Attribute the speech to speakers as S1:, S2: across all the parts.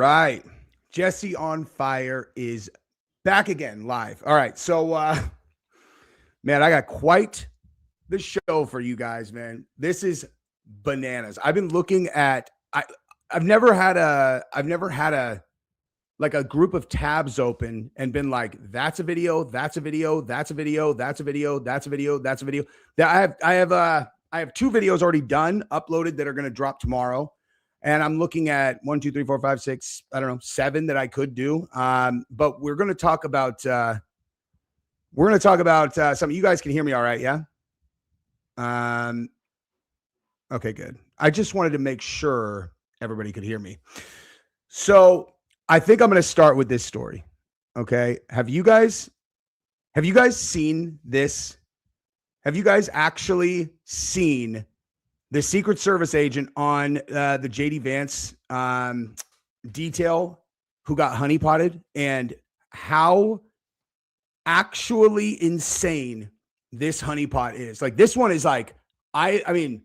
S1: right. Jesse on Fire is back again live. All right. So, man, I got quite the show for you guys, man. This is bananas. I've been looking at, I've never had a like a group of tabs open and been like, that's a video, that's a video, that's a video, that's a video, that's a video, that's a video. That I have two videos already done, uploaded that are going to drop tomorrow. And I'm looking at 1, 2, 3, 4, 5, 6, I don't know, 7 that I could do. But we're going to talk about, something. You guys can hear me all right. Yeah. Okay, good. I just wanted to make sure everybody could hear me. So I think I'm going to start with this story. Okay. Have you guys seen this? Have you guys actually seen the Secret Service agent on the JD Vance detail who got honeypotted, and how actually insane this honeypot is? Like, this one is like, I mean,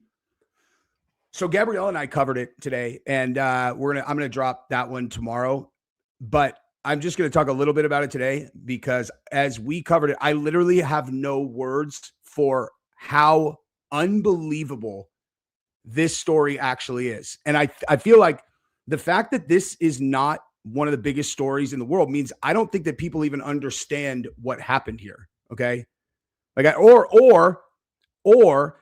S1: so Gabrielle and I covered it today, and I'm gonna drop that one tomorrow. But I'm just gonna talk a little bit about it today, because as we covered it, I literally have no words for how unbelievable this story actually is. And I feel like the fact that this is not one of the biggest stories in the world means I don't think that people even understand what happened here. Okay. Like, or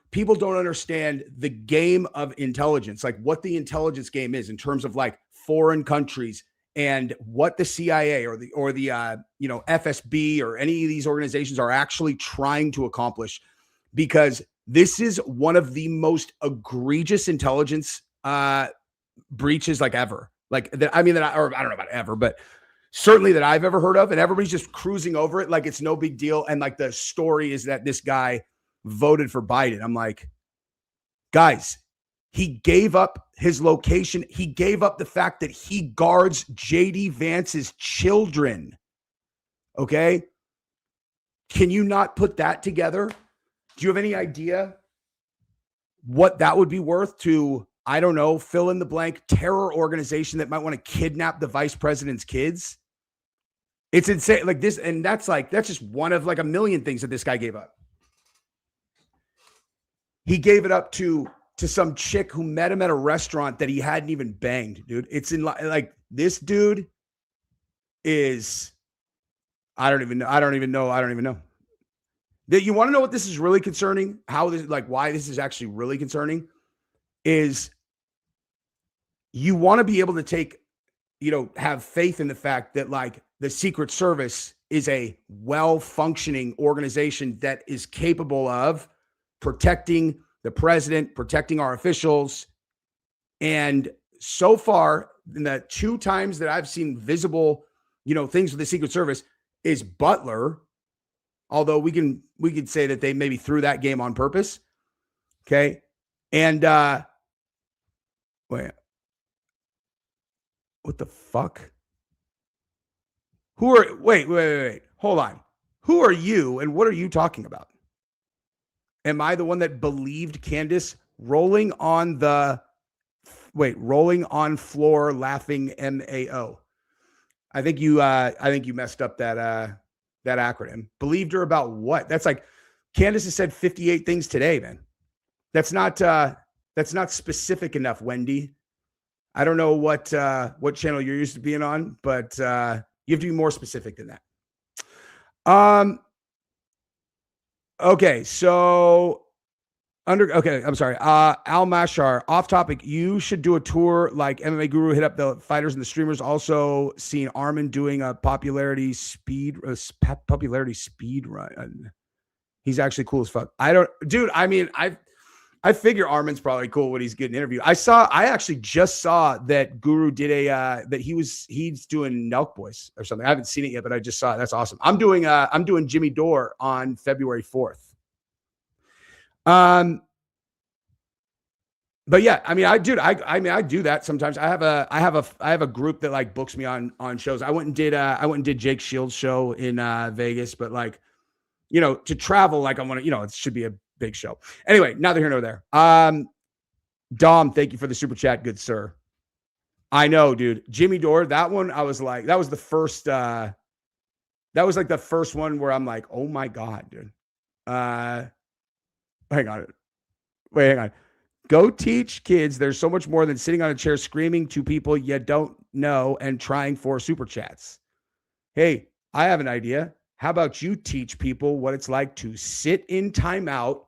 S1: people don't understand the game of intelligence, like what the intelligence game is in terms of like foreign countries and what the CIA or the FSB or any of these organizations are actually trying to accomplish, because this is one of the most egregious intelligence breaches like ever. Like that, I don't know about ever, but certainly that I've ever heard of. And everybody's just cruising over it like it's no big deal. And like the story is that this guy voted for Biden. I'm like, guys, he gave up his location. He gave up the fact that he guards JD Vance's children. Okay. Can you not put that together? Do you have any idea what that would be worth to, I don't know, fill in the blank terror organization that might want to kidnap the vice president's kids? It's insane. Like this, and that's just one of like a million things that this guy gave up. He gave it up to some chick who met him at a restaurant that he hadn't even banged, dude. It's in like this dude is, I don't even know. You want to know what this is really concerning? Why this is actually really concerning is you want to be able to have faith in the fact that like the Secret Service is a well-functioning organization that is capable of protecting the president, protecting our officials. And so far, in the 2 times that I've seen visible, things with the Secret Service is Butler. Although we could say that they maybe threw that game on purpose. Okay. And wait. What the fuck? Wait. Hold on. Who are you and what are you talking about? Am I the one that believed Candace rolling on floor laughing MAO? I think you messed up that acronym. Believed her about what? That's like Candace has said 58 things today, man. That's not specific enough, Wendy. I don't know what channel you're used to being on, but you have to be more specific than that. Okay, so I'm sorry. Al Mashar, off topic. You should do a tour like MMA Guru hit up the fighters and the streamers. Also seen Armin doing a popularity speed run. He's actually cool as fuck. I figure Armin's probably cool when he's getting interviewed. I actually just saw that Guru did that he's doing Nelk Boys or something. I haven't seen it yet, but I just saw it. That's awesome. I'm doing Jimmy Dore on February 4th. But yeah, I do that sometimes. I have a group that like books me on shows. I went and did Jake Shields' show in Vegas, but like, to travel, like I want to, it should be a big show. Anyway, neither here nor there. Dom, thank you for the super chat, good sir. I know, dude. Jimmy Dore, that one, I was like, that was the first, that was like the first one where I'm like, oh my God, dude. Hang on. Wait, hang on. Go teach kids there's so much more than sitting on a chair screaming to people you don't know and trying for super chats. Hey, I have an idea. How about you teach people what it's like to sit in timeout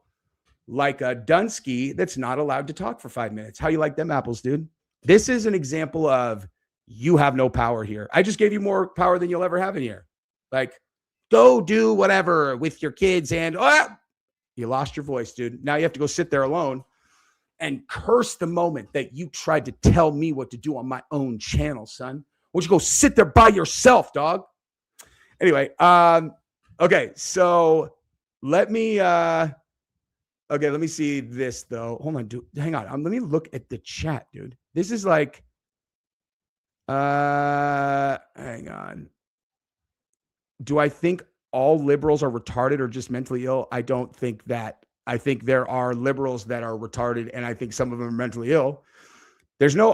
S1: like a Dunsky that's not allowed to talk for 5 minutes? How you like them apples, dude? This is an example of you have no power here. I just gave you more power than you'll ever have in here. Like, go do whatever with your kids and you lost your voice, dude. Now you have to go sit there alone and curse the moment that you tried to tell me what to do on my own channel, son. Why don't you go sit there by yourself, dog? Anyway, okay, so let me see this though. Hold on, dude. Hang on. Let me look at the chat, dude. This is like hang on. Do I think all liberals are retarded or just mentally ill? I don't think that. I think there are liberals that are retarded, and I think some of them are mentally ill. There's no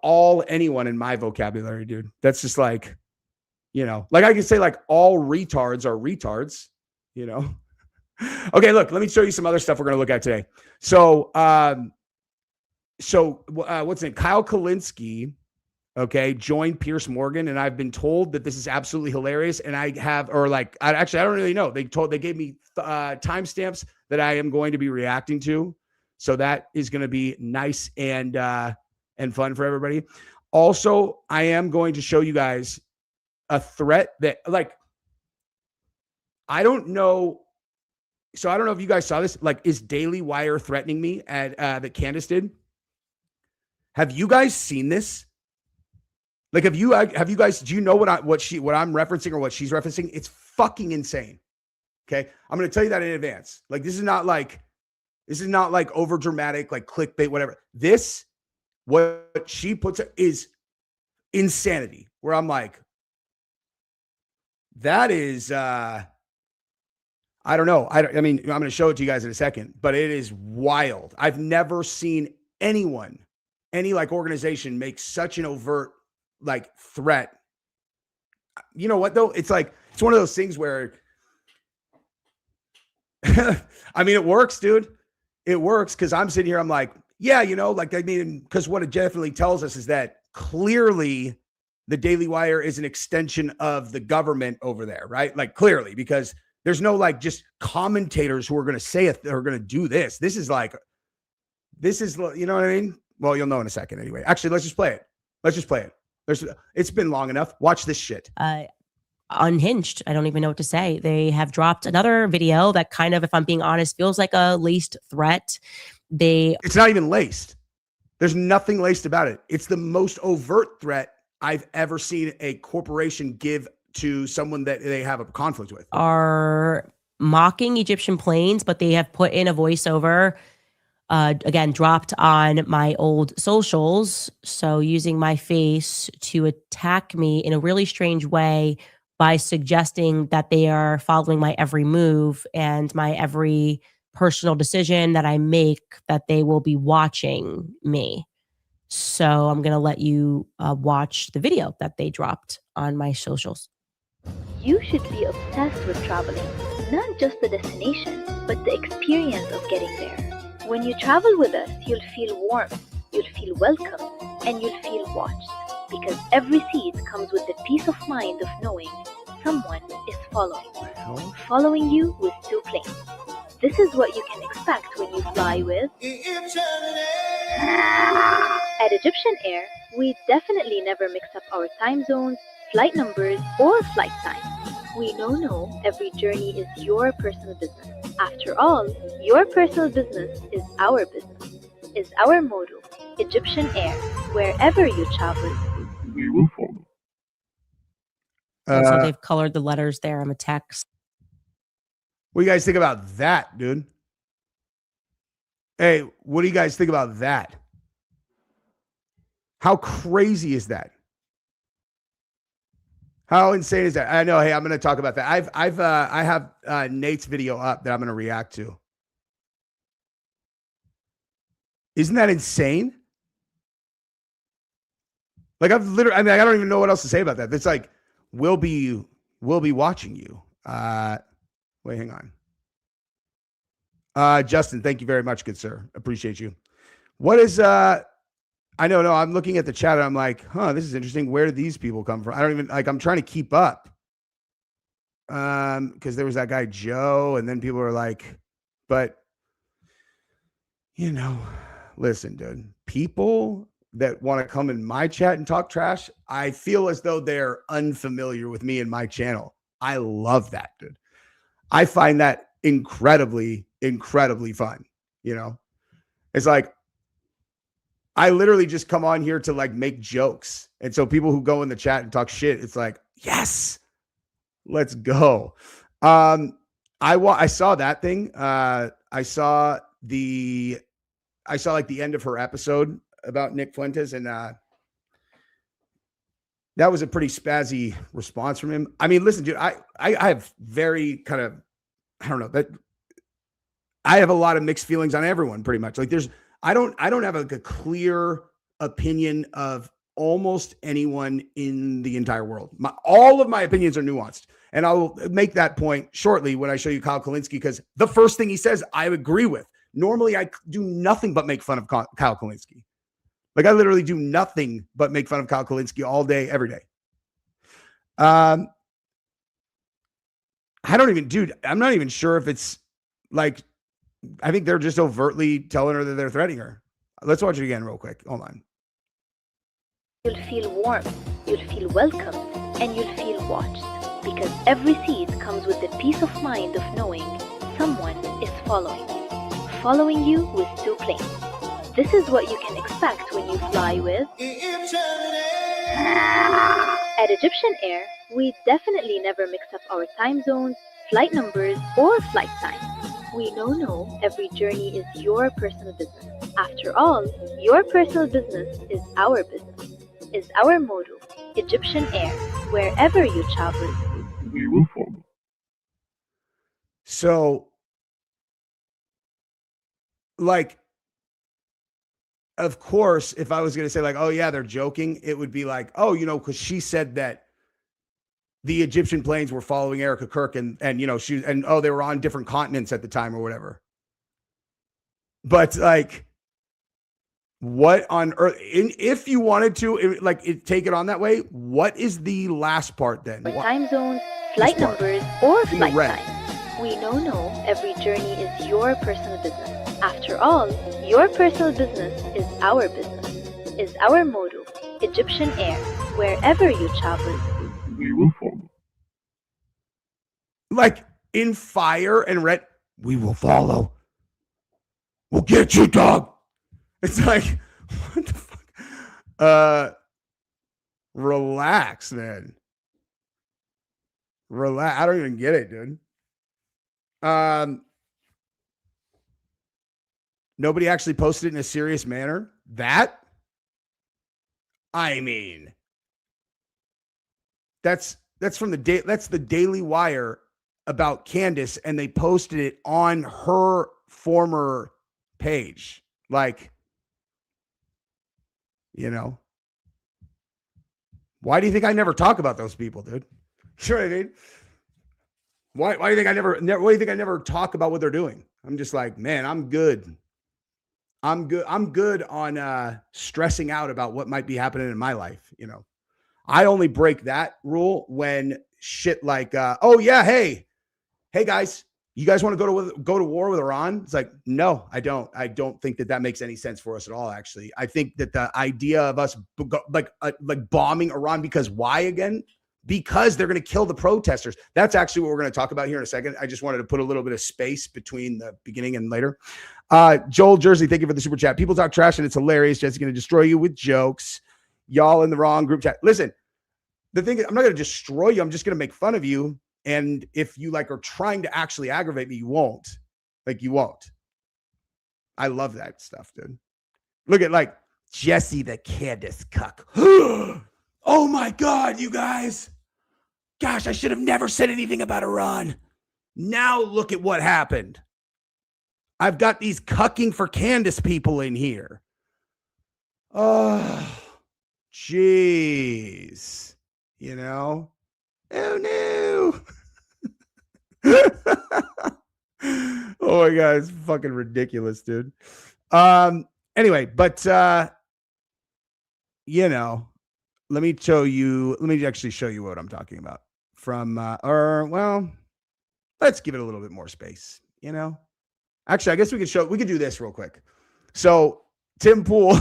S1: all anyone in my vocabulary, dude. That's just like, like I can say like all retards are retards, Okay, look, let me show you some other stuff we're going to look at today. So, what's it? Kyle Kalinske, okay, joined Piers Morgan, and I've been told that this is absolutely hilarious. And I don't really know. They gave me timestamps that I am going to be reacting to, so that is going to be nice and fun for everybody. Also, I am going to show you guys a threat that, like, I don't know. So I don't know if you guys saw this. Like, is Daily Wire threatening me at that Candace did? Have you guys seen this? Like, have you guys? Do you know what I'm referencing or what she's referencing? It's fucking insane. Okay, I'm going to tell you that in advance. Like, this is not like over dramatic, like clickbait, whatever. This, what she puts is insanity. Where I'm like, that is. I don't know. I mean, I'm going to show it to you guys in a second, but it is wild. I've never seen any like organization make such an overt like threat. You know what though? It's like, it's one of those things where, I mean, it works, dude. It works. Cause I'm sitting here, I'm like, yeah, because what it definitely tells us is that clearly the Daily Wire is an extension of the government over there, right? Like clearly, because there's no like just commentators who are going to say it or going to do this. This is, you know what I mean? Well, you'll know in a second anyway. Actually, let's just play it. It's been long enough. Watch this shit.
S2: Unhinged. I don't even know what to say. They have dropped another video that kind of, if I'm being honest, feels like a laced threat.
S1: It's not even laced. There's nothing laced about it. It's the most overt threat I've ever seen a corporation give to someone that they have a conflict with.
S2: Are mocking Egyptian planes, but they have put in a voiceover, again, dropped on my old socials. So using my face to attack me in a really strange way by suggesting that they are following my every move and my every personal decision that I make, that they will be watching me. So I'm going to let you watch the video that they dropped on my socials.
S3: You should be obsessed with traveling, not just the destination, but the experience of getting there. When you travel with us, you'll feel warmth, you'll feel welcome, and you'll feel watched, because every seat comes with the peace of mind of knowing someone is following you with 2 planes. This is what you can expect when you fly with at Egyptian Air. We definitely never mix up our time zones, flight numbers, or flight times. We know every journey is your personal business. After all, your personal business is our business, is our motto. Egyptian Air, wherever you travel, we will follow.
S2: So they've colored the letters there on the text.
S1: What do you guys think about that, dude? Hey, what do you guys think about that? How crazy is that? How insane is that? I know. Hey, I'm going to talk about that. I have Nate's video up that I'm going to react to. Isn't that insane? Like I've literally, I mean, I don't even know what else to say about that. It's like, we'll be watching you. Wait, hang on. Justin, thank you very much, good sir. Appreciate you. What is, I know, no, I'm looking at the chat and I'm like, this is interesting. Where did these people come from? I don't even, like, I'm trying to keep up. Because there was that guy, Joe, and then people are like, but, listen, dude, people that want to come in my chat and talk trash, I feel as though they're unfamiliar with me and my channel. I love that, dude. I find that incredibly, incredibly fun. It's like, I literally just come on here to like make jokes. And so people who go in the chat and talk shit, it's like, yes, let's go. I saw that thing. I saw like the end of her episode about Nick Fuentes, and that was a pretty spazzy response from him. I mean, listen, dude, I have very kind of, I don't know, that I have a lot of mixed feelings on everyone pretty much. Like I don't have a clear opinion of almost anyone in the entire world. All of my opinions are nuanced. And I'll make that point shortly when I show you Kyle Kalinske, because the first thing he says, I agree with. Normally, I do nothing but make fun of Kyle Kalinske. Like, I literally do nothing but make fun of Kyle Kalinske all day, every day. I don't even, dude, I'm not even sure if it's like, I think they're just overtly telling her that they're threatening her. Let's watch it again real quick. Hold on.
S3: You'll feel warm, you'll feel welcome, and you'll feel watched. Because every seed comes with the peace of mind of knowing someone is following you. Following you with 2 planes. This is what you can expect when you fly with At Egyptian Air, we definitely never mix up our time zones, flight numbers, or flight times. We know every journey is your personal business. After all, your personal business is our business. Is our motto. Egyptian Air, wherever you travel, we will follow.
S1: So, like, of course, if I was going to say like, oh yeah, they're joking, it would be like, oh, because she said that the Egyptian planes were following Erica Kirk and they were on different continents at the time or whatever. But like, what on earth, if you wanted to take it on that way, what is the last part then?
S3: Time zones, flight numbers, or flight times. We know every journey is your personal business. After all, your personal business is our business. Is our motto. Egyptian Air, wherever you travel, we will follow.
S1: Like in Fire and Red, we will follow. We'll get you, dog. It's like, what the fuck? Relax, man. Relax. I don't even get it, dude. Nobody actually posted it in a serious manner. That's from that's the Daily Wire about Candace, and they posted it on her former page. Like, why do you think I never talk about those people, dude? Sure, I mean, why do you think I never talk about what they're doing? I'm just like, man, I'm good. I'm good on stressing out about what might be happening in my life. I only break that rule when shit like, oh yeah, hey guys, you guys want to go to war with Iran? It's like, no, I don't. I don't think that makes any sense for us at all. Actually, I think that the idea of us like bombing Iran, because why again? Because they're going to kill the protesters. That's actually what we're going to talk about here in a second. I just wanted to put a little bit of space between the beginning and later. Joel Jersey, thank you for the super chat. People talk trash and it's hilarious. Jesse's going to destroy you with jokes. Y'all in the wrong group chat. Listen, the thing is, I'm not going to destroy you. I'm just going to make fun of you. And if you are trying to actually aggravate me, you won't. You won't. I love that stuff, dude. Look at Jesse the Candace cuck. Oh my God, you guys. Gosh, I should have never said anything about Iran. Now look at what happened. I've got these cucking for Candace people in here. Oh, Jeez. You know? Oh no. Oh my god, it's fucking ridiculous, dude. Anyway, but you know, let me actually show you what I'm talking about. From let's give it a little bit more space, you know. Actually, I guess we could do this real quick. So Tim Pool,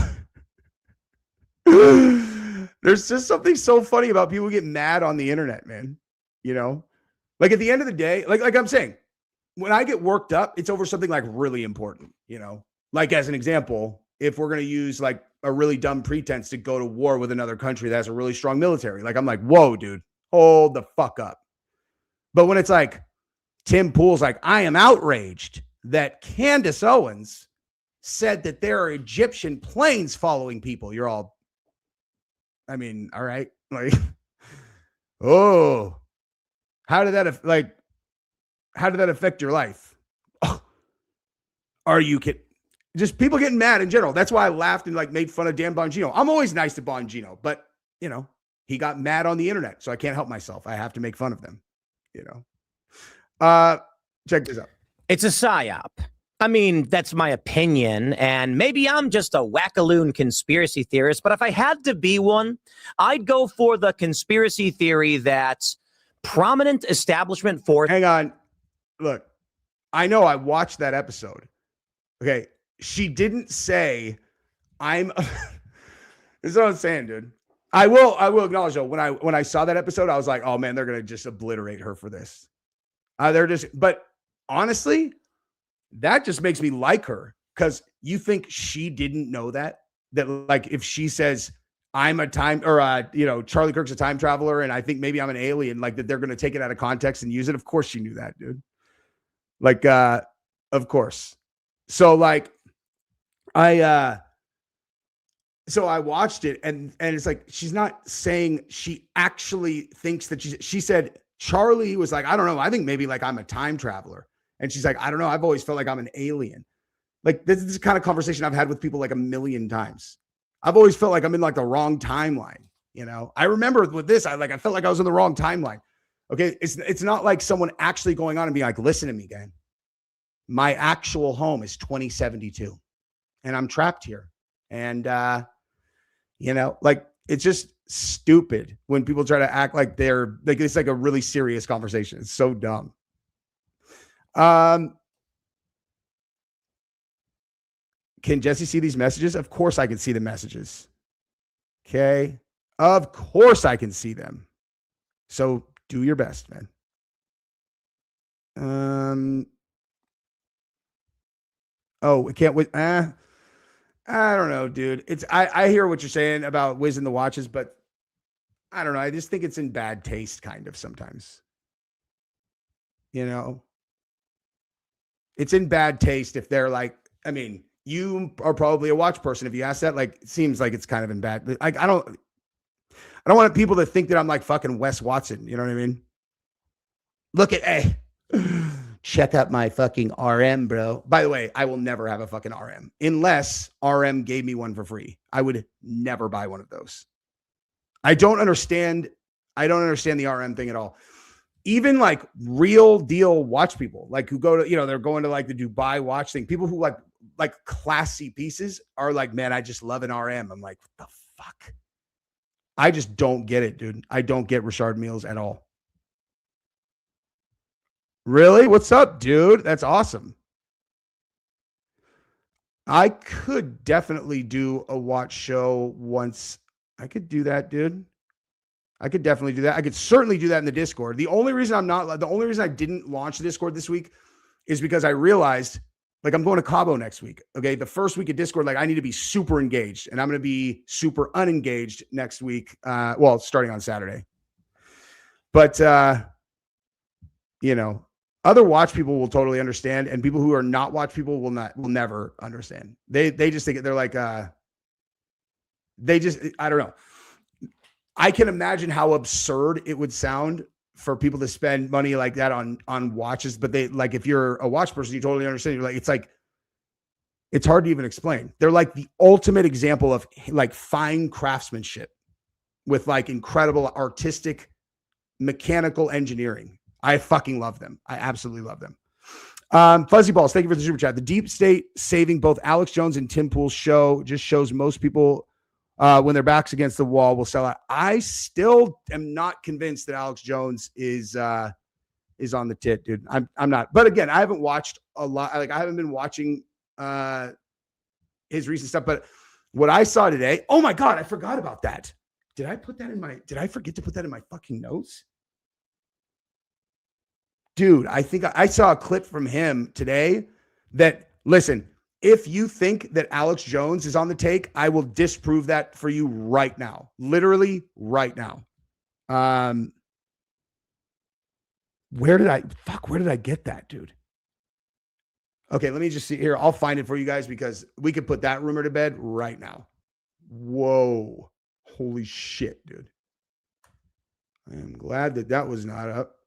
S1: there's just something so funny about people who get mad on the internet, man. You know, like at the end of the day, like I'm saying, when I get worked up, it's over something like really important, you know, like as an example, if we're going to use like a really dumb pretense to go to war with another country that has a really strong military, like I'm like, whoa, dude, hold the fuck up. But when it's like Tim Pool's like, I am outraged that Candace Owens said that there are Egyptian planes following people. You're all, I mean, all right. Like, oh, how did that affect your life? Oh, are you kidding? Just people getting mad in general. That's why I laughed and like made fun of Dan Bongino. I'm always nice to Bongino, but you know, he got mad on the internet, so I can't help myself. I have to make fun of them, you know. Check this out.
S4: It's a psyop. I mean, that's my opinion, and maybe I'm just a wackaloon conspiracy theorist, but if I had to be one, I'd go for the conspiracy theory that prominent establishment force.
S1: Hang on. Look, I know I watched that episode. Okay. She didn't say this is what I'm saying, dude. I will acknowledge though, when I saw that episode, I was like, oh man, they're going to just obliterate her for this. But honestly, that just makes me like her, because you think she didn't know that like if she says I'm a time or Charlie Kirk's a time traveler and I think maybe I'm an alien, like that they're going to take it out of context and use it. Of course she knew that, dude. Like, of course. So like I watched it and it's like, she's not saying she actually thinks that she said Charlie was like, I don't know. I think maybe like I'm a time traveler. And she's like, I don't know. I've always felt like I'm an alien. Like this is the kind of conversation I've had with people like a million times. I've always felt like I'm in like the wrong timeline. You know, I remember with this, I felt like I was in the wrong timeline. Okay. It's not like someone actually going on and being like, listen to me, gang. My actual home is 2072 and I'm trapped here. And, like it's just stupid when people try to act like they're like, it's like a really serious conversation. It's so dumb. Can Jesse see these messages? Of course I can see the messages. Okay. Of course I can see them. So do your best, man. Oh, we can't wait. I don't know, dude. I hear what you're saying about whizzing the watches, but I don't know. I just think it's in bad taste kind of sometimes. You know? It's in bad taste if they're like, I mean, you are probably a watch person. If you ask that, like, it seems like it's kind of in bad. Like, I don't want people to think that I'm like fucking Wes Watson. You know what I mean? Look at, hey, check out my fucking RM, bro. By the way, I will never have a fucking RM unless RM gave me one for free. I would never buy one of those. I don't understand the RM thing at all. Even like real deal watch people, like who go to, they're going to like the Dubai watch thing. People who like classy pieces are like, man, I just love an RM. I'm like, what the fuck? I just don't get it, dude. I don't get Richard Milles at all. Really? What's up, dude? That's awesome. I could definitely do a watch show once. I could do that, dude. I could definitely do that. I could certainly do that in the Discord. The only reason I didn't launch the Discord this week is because I realized, like, I'm going to Cabo next week. Okay. The first week of Discord, like, I need to be super engaged, and I'm going to be super unengaged next week. Starting on Saturday. But, other watch people will totally understand, and people who are not watch people will never understand. They just think they're like, I don't know. I can imagine how absurd it would sound for people to spend money like that on watches, but they like, if you're a watch person, you totally understand. You're like, it's hard to even explain. They're like the ultimate example of like fine craftsmanship. with like incredible artistic mechanical engineering. I fucking love them. I absolutely love them. Fuzzy Balls, thank you for the super chat. The deep state saving both Alex Jones and Tim Pool's show just shows most people when their backs against the wall will sell out. I still am not convinced that Alex Jones is on the tit, dude. I'm not. But again, I haven't watched a lot. Like I haven't been watching his recent stuff. But what I saw today, oh my God, I forgot about that. Did I forget to put that in my fucking notes? Dude, I think I saw a clip from him today that, listen, if you think that Alex Jones is on the take, I will disprove that for you right now. Literally right now. Where did I get that, dude? Okay, let me just see here. I'll find it for you guys because we could put that rumor to bed right now. Whoa. Holy shit, dude. I am glad that was not up.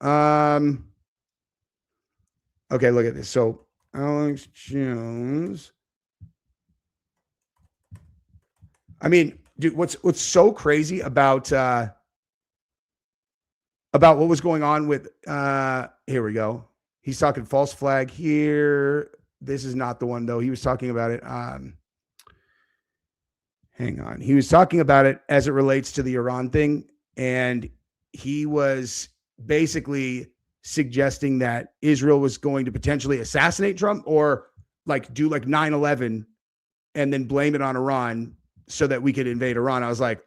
S1: Okay, look at this. So Alex Jones. I mean, dude, what's so crazy about what was going on with here we go. He's talking false flag here. This is not the one though. He was talking about it. Hang on. He was talking about it as it relates to the Iran thing. And he was basically suggesting that Israel was going to potentially assassinate Trump or like do like 9/11 and then blame it on Iran so that we could invade Iran. I was like,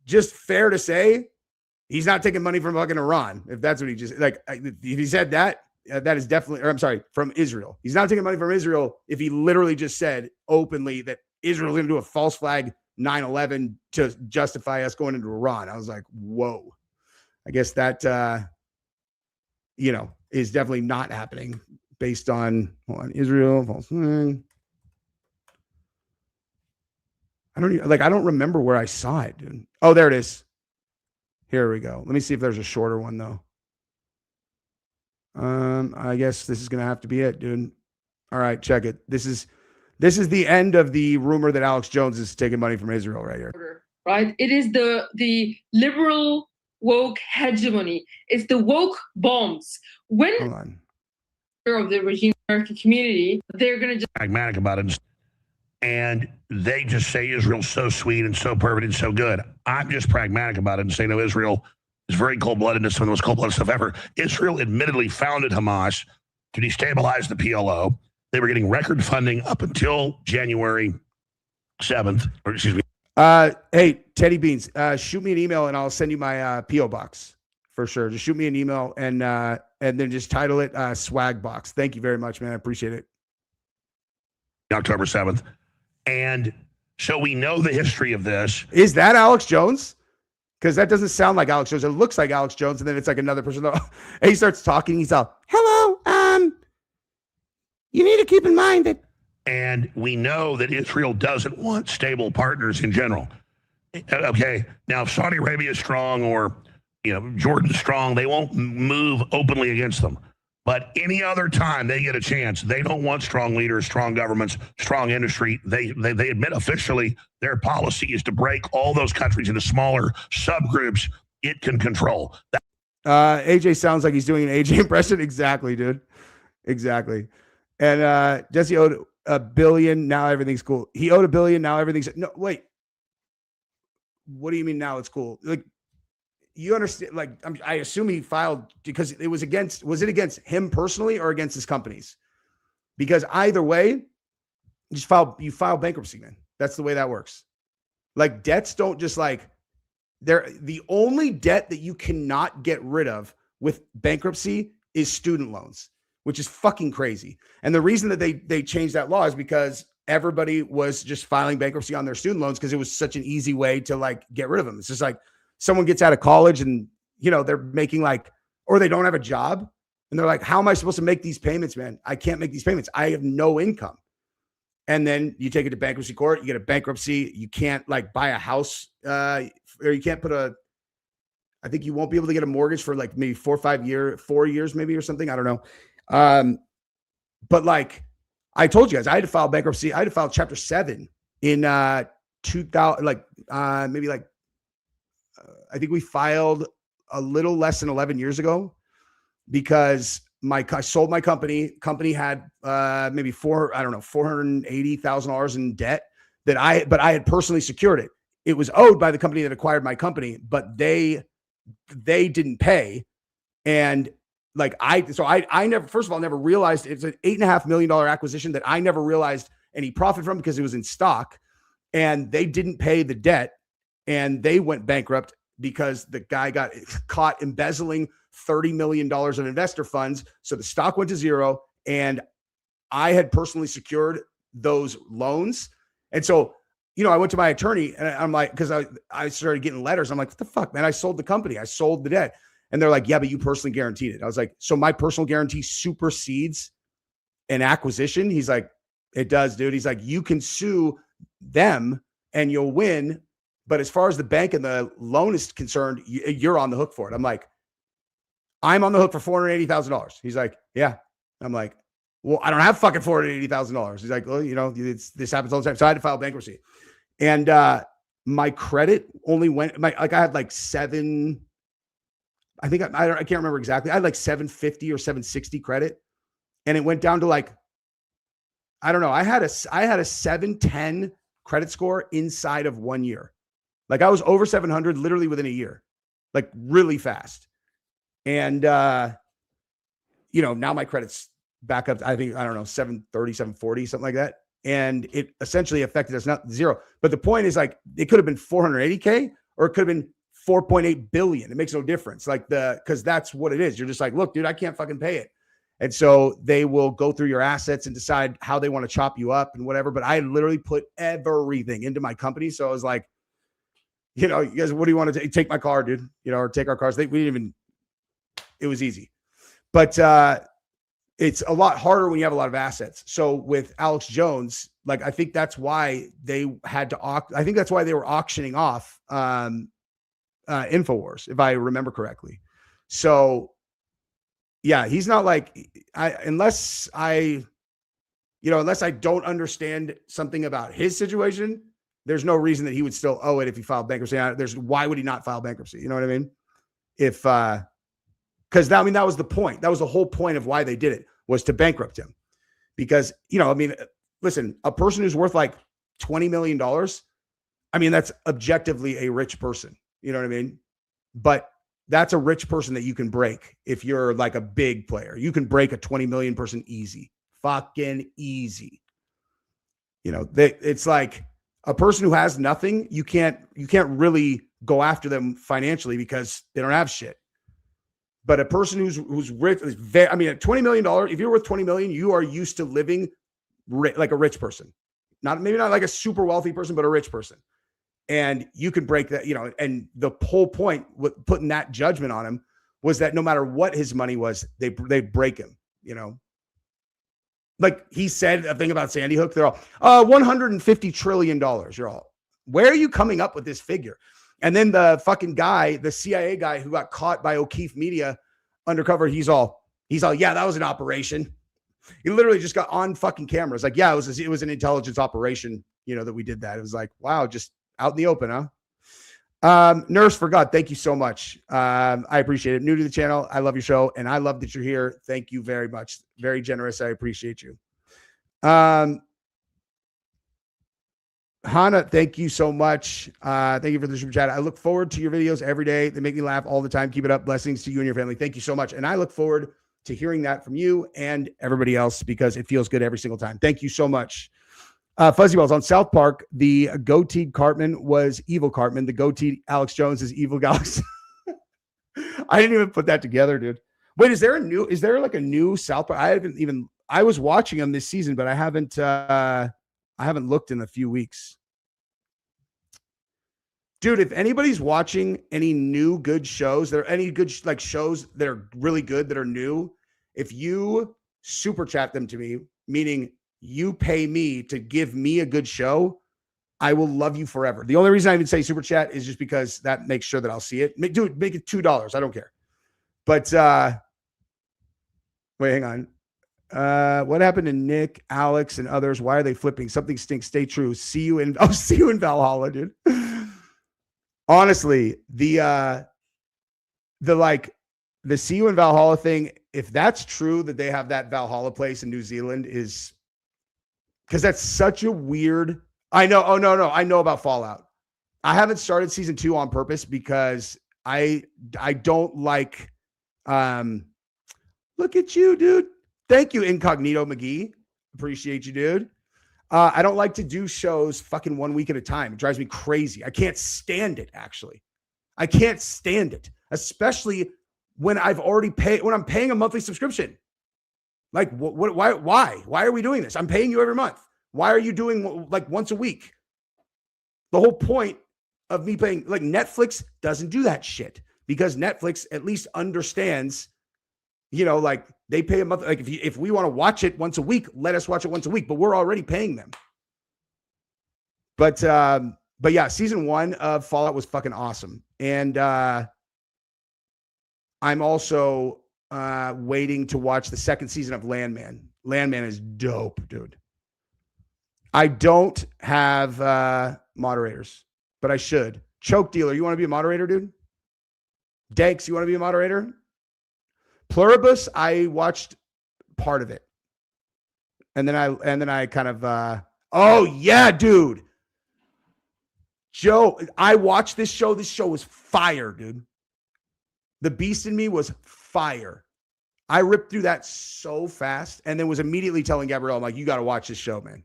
S1: just fair to say, he's not taking money from fucking Iran. If that's what he just like, if he said that, that is definitely, or I'm sorry, from Israel. He's not taking money from Israel if he literally just said openly that Israel's going to do a false flag 9/11 to justify us going into Iran. I was like, whoa. I guess that, is definitely not happening based on Israel. False flag. I don't remember where I saw it, dude. Oh, there it is. Here we go. Let me see if there's a shorter one though. I guess this is going to have to be it, dude. All right, check it. This is the end of the rumor that Alex Jones is taking money from Israel right here.
S5: Right? It is the liberal woke hegemony. It's the woke bombs. When
S1: Hold on.
S5: of the regime American community, they're going to just
S6: pragmatic about it. And they just say Israel's so sweet and so perfect and so good. I'm just pragmatic about it and say, no, Israel is very cold-blooded and it's some of the most cold-blooded stuff ever. Israel admittedly founded Hamas to destabilize the PLO. They were getting record funding up until January 7th, or excuse me.
S1: Hey, Teddy Beans, shoot me an email and I'll send you my P.O. box for sure. Just shoot me an email and then just title it Swag Box. Thank you very much, man. I appreciate it.
S6: October 7th. And so we know the history of this.
S1: Is that Alex Jones? Because that doesn't sound like Alex Jones. It looks like Alex Jones, and then it's like another person. And he starts talking. He's all, hello, you need to keep in mind that.
S6: And we know that Israel doesn't want stable partners in general. Okay, now if Saudi Arabia is strong or Jordan's strong, they won't move openly against them. But any other time they get a chance, they don't want strong leaders, strong governments, strong industry. They admit officially their policy is to break all those countries into smaller subgroups it can control.
S1: AJ sounds like he's doing an AJ impression. Exactly, dude. Exactly. And Jesse owed $1 billion. Now everything's cool. He owed $1 billion. Now everything's no. Wait. What do you mean now it's cool? Like, you understand? Like, I assume he filed because it was against. Was it against him personally or against his companies? Because either way, you file bankruptcy, man. That's the way that works. Like, debts don't just like. They're the only debt that you cannot get rid of with bankruptcy is student loans, which is fucking crazy. And the reason that they changed that law is because everybody was just filing bankruptcy on their student loans because it was such an easy way to like get rid of them. It's just like someone gets out of college and they're making like, or they don't have a job and they're like, how am I supposed to make these payments, man? I can't make these payments. I have no income. And then you take it to bankruptcy court, you get a bankruptcy. You can't like buy a house or you can't I think you won't be able to get a mortgage for like maybe 4 years maybe or something. I don't know. But like I told you guys, I had to file bankruptcy. I had to file Chapter 7 in 2000, maybe like I think we filed a little less than 11 years ago because I sold my company. Company had maybe $480,000 in debt but I had personally secured it. It was owed by the company that acquired my company, but they didn't pay. And like I never, first of all, never realized it's an $8.5 million acquisition that I never realized any profit from because it was in stock, and they didn't pay the debt, and they went bankrupt because the guy got caught embezzling $30 million of investor funds. So the stock went to zero, and I had personally secured those loans. And so, I went to my attorney and I'm like, because I started getting letters. I'm like, what the fuck, man? I sold the company. I sold the debt. And they're like, yeah, but you personally guaranteed it. I was like, so my personal guarantee supersedes an acquisition? He's like, it does, dude. He's like, you can sue them and you'll win. But as far as the bank and the loan is concerned, you're on the hook for it. I'm like, I'm on the hook for $480,000. He's like, yeah. I'm like, well, I don't have fucking $480,000. He's like, well, this happens all the time. So I had to file bankruptcy. And my credit only went, I had like seven, I think I can't remember exactly. I had like 750 or 760 credit. And it went down to like, I don't know. I had a 710 credit score inside of 1 year. Like I was over 700 literally within a year, like really fast. And, now my credit's back up. I think, 730, 740, something like that. And it essentially affected us, not zero. But the point is like, it could have been 480K or it could have been 4.8 billion. It makes no difference. Like because that's what it is. You're just like, look, dude, I can't fucking pay it. And so they will go through your assets and decide how they want to chop you up and whatever. But I literally put everything into my company. So I was like, you guys, what do you want to take my car, dude? Or take our cars. It was easy. But it's a lot harder when you have a lot of assets. So with Alex Jones, like, I think that's why they had to, I think that's why they were auctioning off InfoWars, if I remember correctly. So yeah, he's not like, unless I don't understand something about his situation, there's no reason that he would still owe it if he filed bankruptcy. Why would he not file bankruptcy? You know what I mean? Because that was the point. That was the whole point of why they did it, was to bankrupt him. Because, listen, a person who's worth like $20 million, that's objectively a rich person. You know what I mean? But that's a rich person that you can break if you're like a big player. You can break a 20 million person easy. Fucking easy. It's like a person who has nothing, you can't really go after them financially because they don't have shit. But a person who's rich is very, at $20 million, if you're worth 20 million, you are used to living like a rich person. Maybe not like a super wealthy person, but a rich person. And you can break that, and the whole point with putting that judgment on him was that no matter what his money was, they break him, Like he said a thing about Sandy Hook, they're all, $150 trillion. You're all, where are you coming up with this figure? And then the fucking guy, the CIA guy who got caught by O'Keefe Media undercover, he's all, yeah, that was an operation. He literally just got on fucking camera. It's like, yeah, it was an intelligence operation, that we did that. It was like, wow, just out in the open, huh? Nurse for God, thank you so much. I appreciate it. New to the channel, I love your show, and I love that you're here. Thank you very much. Very generous. I appreciate you. Hannah, thank you so much. Thank you for the super chat. I look forward to your videos every day. They make me laugh all the time. Keep it up. Blessings to you and your family. Thank you so much. And I look forward to hearing that from you and everybody else because it feels good every single time. Thank you so much. Fuzzy Wells on South Park. The goateed Cartman was evil Cartman. The goateed Alex Jones is evil Alex. I didn't even put that together, dude. Wait, is there like a new South Park? I was watching them this season, but I haven't looked in a few weeks. Dude, if anybody's watching any new good shows, there are any good shows that are really good that are new, if you super chat them to me, meaning you pay me to give me a good show, I will love you forever. The only reason I even say super chat is just because that makes sure that I'll see it. Make it $2. I don't care. But wait, hang on. What happened to Nick, Alex, and others? Why are they flipping? Something stinks. Stay true. See you in Valhalla, dude. honestly, the See You in Valhalla thing, if that's true that they have that Valhalla place in New Zealand, is because that's such a weird. I know. Oh no, I know about Fallout. I haven't started season 2 on purpose because I don't like. Look at you, dude. Thank you, Incognito McGee. Appreciate you, dude. I don't like to do shows fucking 1 week at a time. It drives me crazy. I can't stand it, actually. I can't stand it, especially when I've already paid, when I'm paying a monthly subscription. Like, why are we doing this? I'm paying you every month. Why are you doing like once a week? The whole point of me paying, like, Netflix doesn't do that shit because Netflix at least understands, like, they pay a month. Like, if we want to watch it once a week, let us watch it once a week, but we're already paying them. But yeah, season 1 of Fallout was fucking awesome. And I'm also waiting to watch the second season of Landman. Landman is dope, dude. I don't have moderators, but I should. Choke Dealer, you want to be a moderator, dude? Dex, you want to be a moderator? Pluribus, I watched part of it. And then I kind of oh yeah, dude. Joe, I watched this show. This show was fire, dude. The Beast in Me was fire. I ripped through that so fast and then was immediately telling Gabrielle, I'm like, you got to watch this show, man.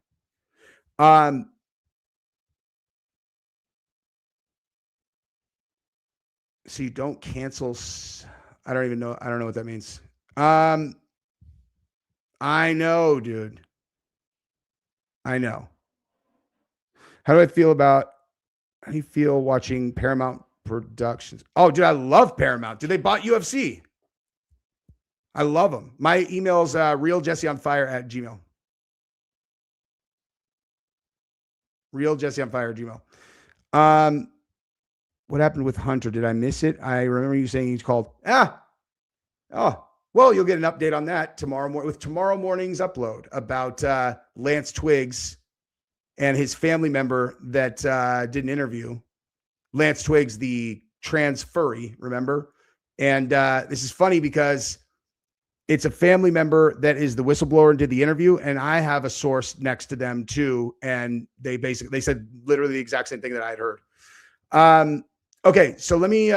S1: So you don't cancel. I don't even know. I don't know what that means. I know, dude. I know. How do you feel watching Paramount Productions? Oh, dude, I love Paramount. Dude, they bought UFC. I love them. My email's realjesseonfire@gmail. Realjesseonfire@gmail. What happened with Hunter? Did I miss it? I remember you saying he's called. Oh, well, you'll get an update on that tomorrow with tomorrow morning's upload about Lance Twiggs and his family member that did an interview. Lance Twiggs, the trans furry, remember? And this is funny because it's a family member that is the whistleblower and did the interview. And I have a source next to them too. And they said literally the exact same thing that I'd heard. Okay, so let me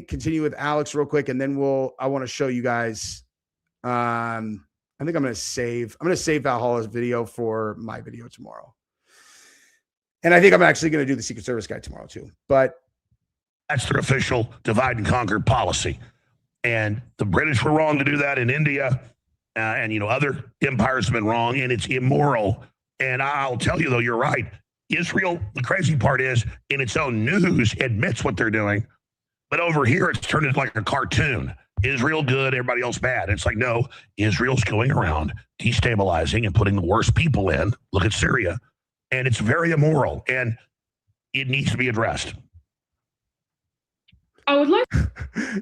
S1: continue with Alex real quick, and then I want to show you guys. I think I'm gonna save Valhalla's video for my video tomorrow. And I think I'm actually gonna do the Secret Service guy tomorrow too. But
S6: that's their official divide and conquer policy. And the British were wrong to do that in India. And other empires have been wrong, and it's immoral. And I'll tell you, though, you're right. Israel, the crazy part is, in its own news, admits what they're doing. But over here, it's turned into like a cartoon. Israel good, everybody else bad. It's like, no, Israel's going around destabilizing and putting the worst people in. Look at Syria. And it's very immoral. And it needs to be addressed.
S5: I would like.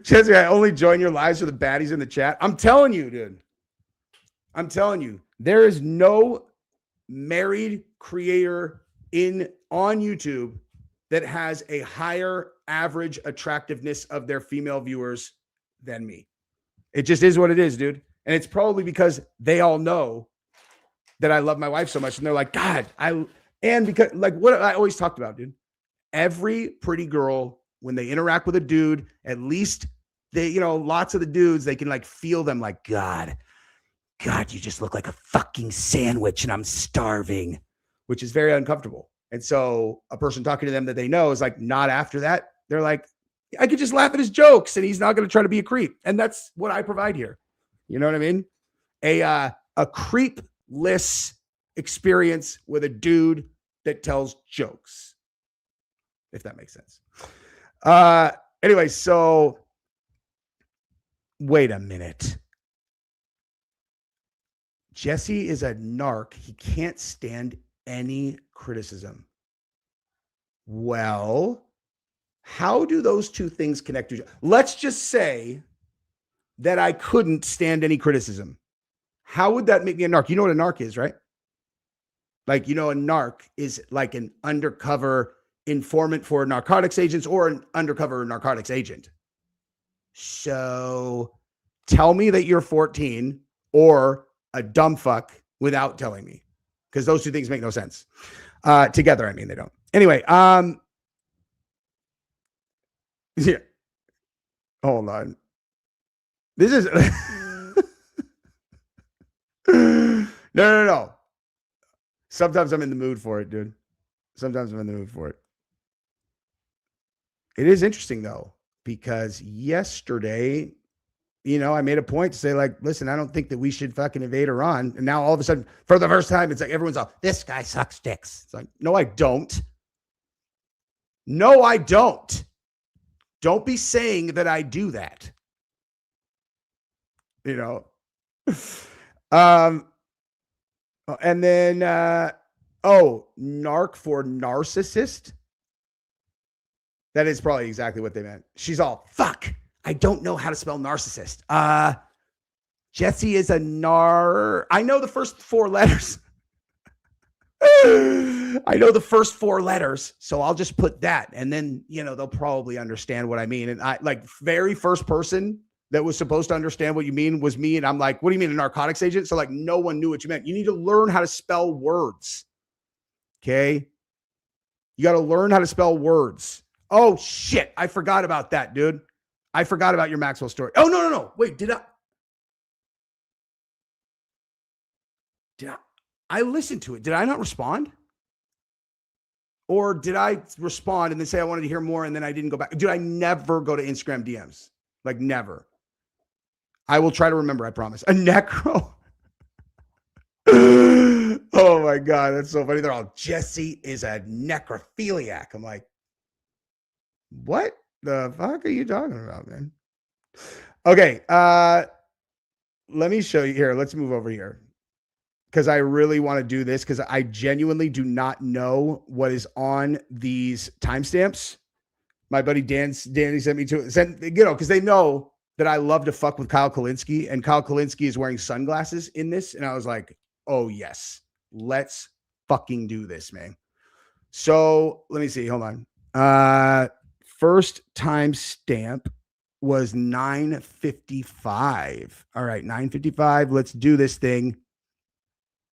S1: Jesse, I only join your lives for the baddies in the chat. I'm telling you, dude. I'm telling you. There is no married creator on YouTube that has a higher average attractiveness of their female viewers than me. It just is what it is, dude. And it's probably because they all know that I love my wife so much. And they're like, God, because like what I always talked about, dude, every pretty girl, when they interact with a dude, at least they, lots of the dudes, they can like feel them like, God, you just look like a fucking sandwich and I'm starving, which is very uncomfortable. And so a person talking to them that they know is like, not after that. They're like, I could just laugh at his jokes and he's not going to try to be a creep. And that's what I provide here. You know what I mean? A creepless experience with a dude that tells jokes, if that makes sense. Anyway, so wait a minute. Jesse is a narc. He can't stand any criticism. Well, how do those two things connect to each other? Let's just say that I couldn't stand any criticism. How would that make me a narc? You know what a narc is, right? Like, a narc is like an undercover informant for narcotics agents or an undercover narcotics agent. So tell me that you're 14 or a dumb fuck without telling me, because those two things make no sense. Together, I mean, they don't. Anyway, yeah. Hold on. This is no. Sometimes I'm in the mood for it, dude. Sometimes I'm in the mood for it. It is interesting though, because yesterday, I made a point to say, like, listen, I don't think that we should fucking invade Iran. And now all of a sudden, for the first time, it's like everyone's all, this guy sucks dicks. It's like, no, I don't. No, I don't. Don't be saying that I do that. And then, narc for narcissist. That is probably exactly what they meant. She's all, fuck, I don't know how to spell narcissist. Jesse is a I know the first 4 letters. I know the first 4 letters, so I'll just put that. And then, they'll probably understand what I mean. And I, like, very first person that was supposed to understand what you mean was me. And I'm like, what do you mean, a narcotics agent? So, like, no one knew what you meant. You need to learn how to spell words. Okay? You got to learn how to spell words. Oh, shit. I forgot about that, dude. I forgot about your Maxwell story. Oh, no. Wait, did I listened to it? Did I not respond? Or did I respond and then say I wanted to hear more and then I didn't go back? Dude, I never go to Instagram DMs. Like, never. I will try to remember, I promise. A necro. Oh my God, that's so funny. They're all, Jesse is a necrophiliac. I'm like, what the fuck are you talking about, man? Okay, let me show you here. Let's move over here, because I really want to do this, because I genuinely do not know what is on these timestamps. My buddy Danny sent me to it. Because they know that I love to fuck with Kyle Kulinski, and Kyle Kulinski is wearing sunglasses in this. And I was like, oh yes, let's fucking do this, man. So let me see. Hold on. First timestamp was 9:55. All right, 9:55. Let's do this thing.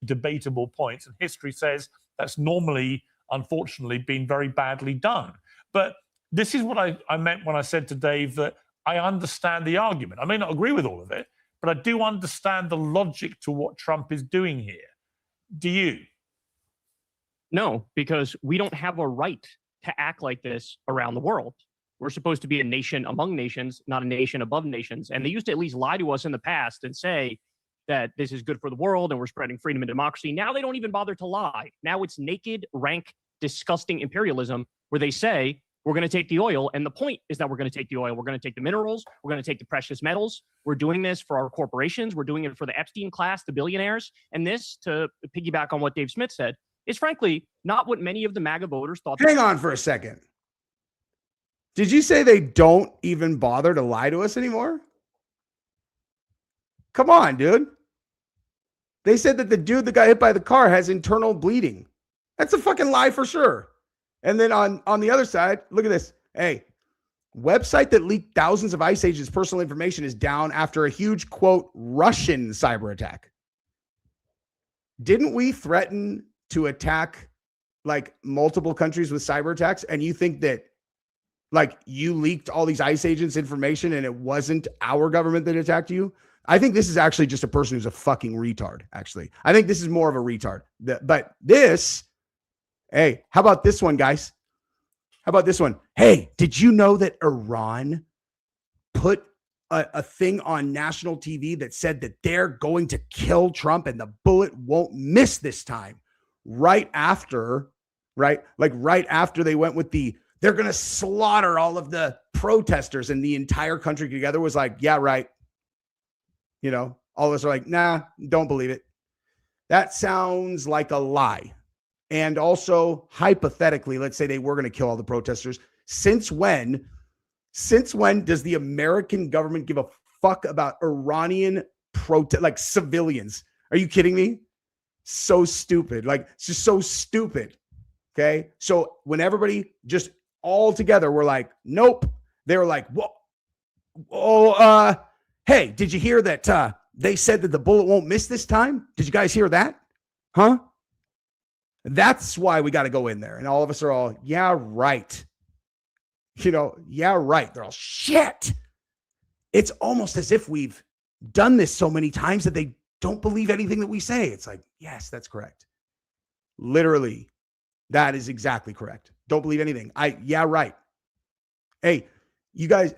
S7: Debatable points, and history says that's normally, unfortunately, been very badly done. But this is what I meant when I said to Dave that I understand the argument. I may not agree with all of it, but I do understand the logic to what Trump is doing here. Do you?
S8: No, because we don't have a right to act like this around the world. We're supposed to be a nation among nations, not a nation above nations. And they used to at least lie to us in the past and say that this is good for the world and we're spreading freedom and democracy. Now they don't even bother to lie. Now it's naked, rank, disgusting imperialism where they say, we're going to take the oil. And the point is that we're going to take the oil. We're going to take the minerals. We're going to take the precious metals. We're doing this for our corporations. We're doing it for the Epstein class, the billionaires. And this, to piggyback on what Dave Smith said, is frankly not what many of the MAGA voters thought.
S1: Hang on for a second. Did you say they don't even bother to lie to us anymore? Come on, dude. They said that the dude that got hit by the car has internal bleeding. That's a fucking lie for sure. And then on the other side, look at this. Hey, website that leaked thousands of ICE agents' personal information is down after a huge, quote, Russian cyber attack. Didn't we threaten to attack like multiple countries with cyber attacks? And you think that like you leaked all these ICE agents' information and it wasn't our government that attacked you? I think this is actually just a person who's a fucking retard, actually. I think this is more of a retard. But this, hey, how about this one, guys? How about this one? Hey, did you know that Iran put a thing on national TV that said that they're going to kill Trump and the bullet won't miss this time? Right after they went with they're going to slaughter all of the protesters, and the entire country together was like, yeah, right. You know, all of us are like, nah, don't believe it. That sounds like a lie. And also, hypothetically, let's say they were going to kill all the protesters. Since when does the American government give a fuck about Iranian like civilians? Are you kidding me? So stupid. Like, it's just so stupid. Okay. So when everybody just all together were like, nope, they were like, hey, did you hear that they said that the bullet won't miss this time? Did you guys hear that? Huh? That's why we got to go in there. And all of us are all, yeah, right. Yeah, right. They're all shit. It's almost as if we've done this so many times that they don't believe anything that we say. It's like, yes, that's correct. Literally, that is exactly correct. Don't believe anything. Yeah, right. Hey, you guys,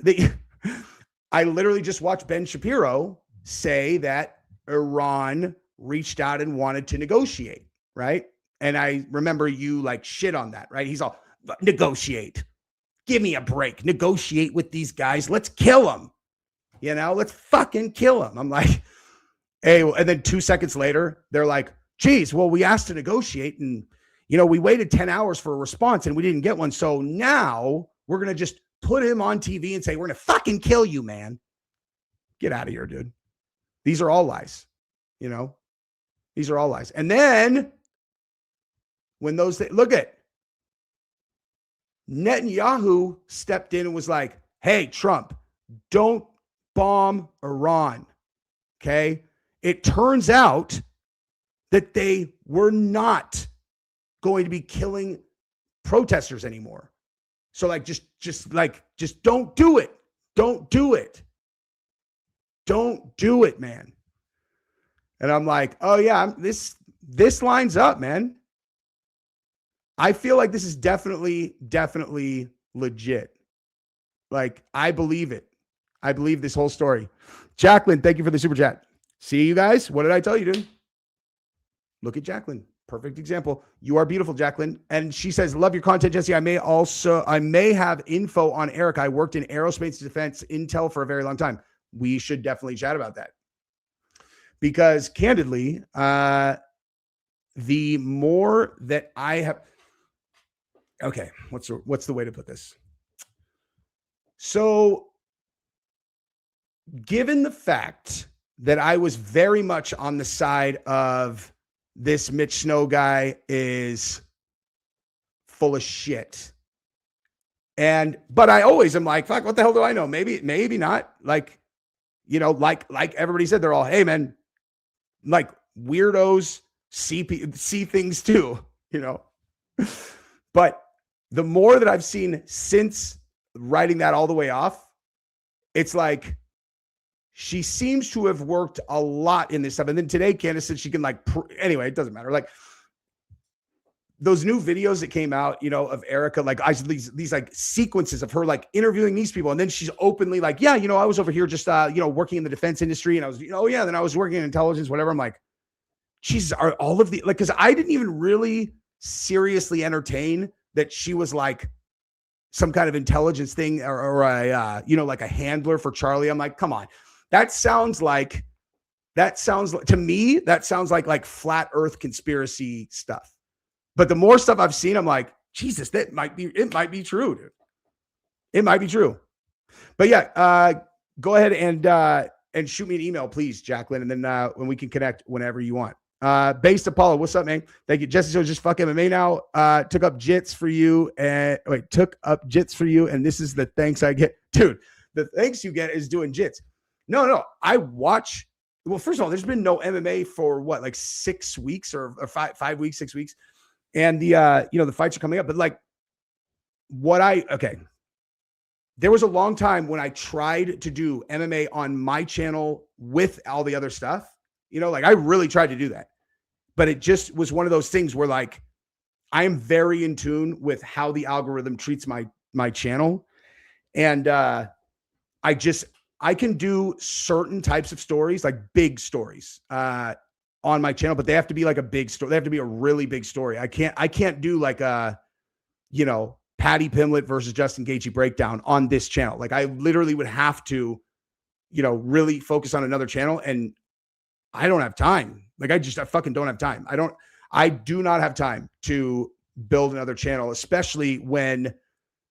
S1: I literally just watched Ben Shapiro say that Iran reached out and wanted to negotiate, right? And I remember you like shit on that, right? He's all, negotiate. Give me a break. Negotiate with these guys. Let's kill them. Let's fucking kill them. I'm like, hey, and then 2 seconds later, they're like, geez, well, we asked to negotiate and, we waited 10 hours for a response and we didn't get one. So now we're going to just put him on TV and say, we're going to fucking kill you, man. Get out of here, dude. These are all lies. These are all lies. And then when look at Netanyahu stepped in and was like, hey, Trump, don't bomb Iran. Okay. It turns out that they were not going to be killing protesters anymore. So like, just don't do it. Don't do it. Don't do it, man. And I'm like, oh yeah, this lines up, man. I feel like this is definitely legit. Like, I believe it. I believe this whole story. Jacqueline, thank you for the super chat. See you guys. What did I tell you, dude? Look at Jacqueline. Perfect example. You are beautiful, Jacqueline. And she says, love your content, Jesse. I may have info on Eric. I worked in aerospace defense intel for a very long time. We should definitely chat about that. Because candidly, the more that I have, okay, what's the way to put this? So, given the fact that I was very much on the side of this Mitch Snow guy is full of shit. But I always am like, fuck, what the hell do I know? Maybe not. Like, like everybody said, they're all, hey man, like weirdos see things too, But the more that I've seen since writing that all the way off, it's like she seems to have worked a lot in this stuff. And then today, Candace said she can anyway, it doesn't matter. Like those new videos that came out, of Erica, like these like sequences of her like interviewing these people. And then she's openly like, yeah, I was over here just, working in the defense industry. And I was, then I was working in intelligence, whatever. I'm like, Jesus, are all of the, like, cause I didn't even really seriously entertain that she was like some kind of intelligence thing or a, like a handler for Charlie. I'm like, come on. That sounds like to me, that sounds like flat earth conspiracy stuff. But the more stuff I've seen, I'm like, Jesus, it might be true, dude. It might be true. But yeah, go ahead and shoot me an email, please, Jacqueline. And then when we can connect whenever you want. Based Apollo, what's up, man? Thank you. Jesse, so just fuck MMA now. Took up jits for you and this is the thanks I get. Dude, the thanks you get is doing jits. No, I watch. Well, first of all, there's been no MMA for what, like 6 weeks or 5 weeks, 6 weeks. And the, the fights are coming up, but like there was a long time when I tried to do MMA on my channel with all the other stuff, like I really tried to do that, but it just was one of those things where like, I am very in tune with how the algorithm treats my channel. And, I can do certain types of stories, like big stories, on my channel, but they have to be like a big story. They have to be a really big story. I can't do like a, Patty Pimlet versus Justin Gaethje breakdown on this channel. Like I literally would have to, really focus on another channel, and I don't have time. Like I fucking don't have time. I do not have time to build another channel, especially when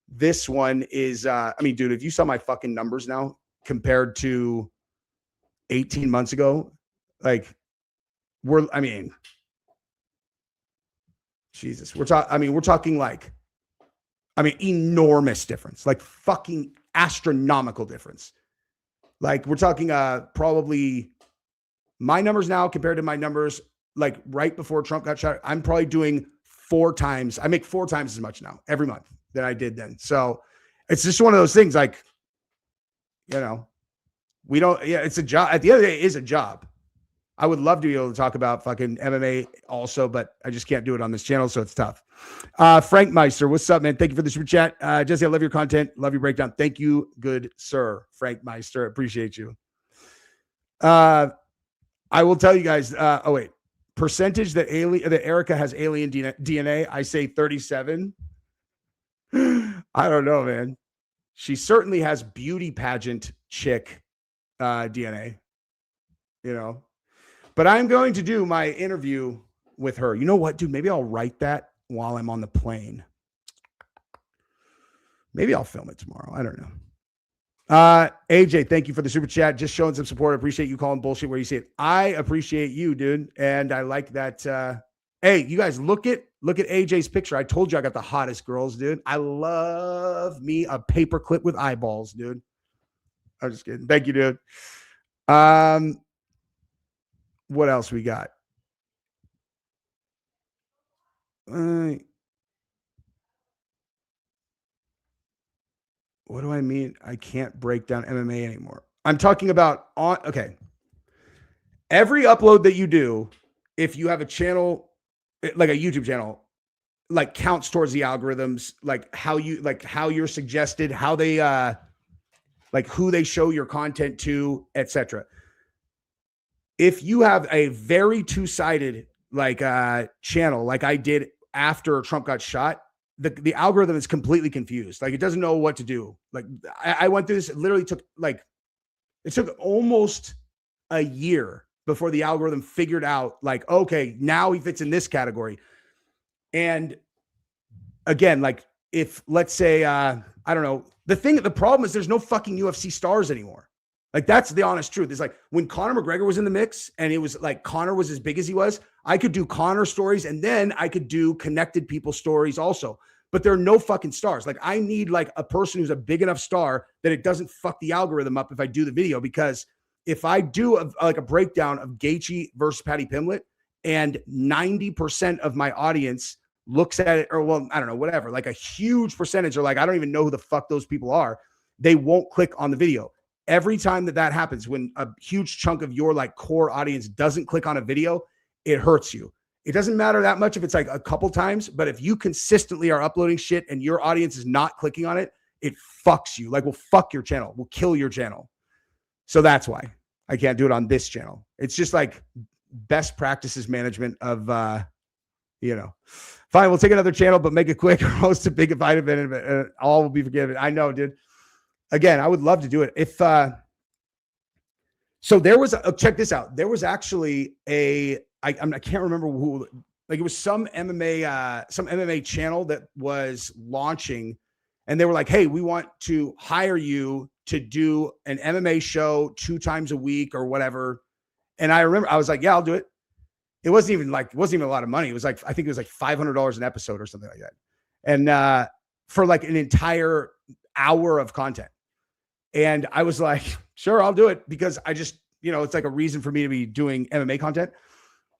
S1: this one is, dude, if you saw my fucking numbers now compared to 18 months ago, like Jesus. We're talking like, enormous difference, like fucking astronomical difference. Like we're talking probably my numbers now compared to my numbers like right before Trump got shot. I'm probably doing 4 times. I make 4 times as much now every month than I did then. So it's just one of those things like, we don't, it's a job. At the end of the day, it is a job. I would love to be able to talk about fucking MMA also, but I just can't do it on this channel, so it's tough. Frank Meister, what's up, man? Thank you for the super chat. Jesse, I love your content. Love your breakdown. Thank you, good sir. Frank Meister, appreciate you. I will tell you guys, percentage that Erica has alien DNA, I say 37. I don't know, man. She certainly has beauty pageant chick DNA, But I'm going to do my interview with her. You know what, dude? Maybe I'll write that while I'm on the plane. Maybe I'll film it tomorrow. I don't know. AJ, thank you for the super chat. Just showing some support. I appreciate you calling bullshit where you see it. I appreciate you, dude. And I like that. Hey, you guys, look at AJ's picture. I told you I got the hottest girls, dude. I love me a paperclip with eyeballs, dude. I'm just kidding. Thank you, dude. What else we got? What do I mean? I can't break down MMA anymore. I'm talking about okay. Every upload that you do, if you have a channel, like a YouTube channel, like counts towards the algorithms, like how you're suggested, how they, like who they show your content to, etc. If you have a very two-sided channel, like I did after Trump got shot, the algorithm is completely confused. Like it doesn't know what to do. Like I went through this. It literally took almost a year before the algorithm figured out like, okay, now he fits in this category. And again, like if let's say, I don't know, the problem is there's no fucking UFC stars anymore. Like that's the honest truth. It's like when Conor McGregor was in the mix and it was like Conor was as big as he was, I could do Conor stories and then I could do connected people stories also. But there are no fucking stars. Like I need like a person who's a big enough star that it doesn't fuck the algorithm up if I do the video. Because if I do a breakdown of Gaethje versus Paddy Pimblett and 90% of my audience looks at it, or well, I don't know, whatever, like a huge percentage are like, I don't even know who the fuck those people are. They won't click on the video. Every time that happens, when a huge chunk of your like core audience doesn't click on a video, it hurts you. It doesn't matter that much if it's like a couple times, but if you consistently are uploading shit and your audience is not clicking on it, it fucks you. Like, we'll fuck your channel. We'll kill your channel. So that's why I can't do it on this channel. It's just like best practices management of, Fine, we'll take another channel, but make it quick or host a big event and all will be forgiven. I know, dude. Again, I would love to do it. If so there was check this out. There was actually I can't remember who, like it was some MMA channel that was launching and they were like, hey, we want to hire you to do an MMA show 2 times a week or whatever. And I remember I was like, yeah, I'll do it. It wasn't even a lot of money. It was like, I think it was like $500 an episode or something like that. And for like an entire hour of content. And I was like, sure, I'll do it because I just, it's like a reason for me to be doing MMA content.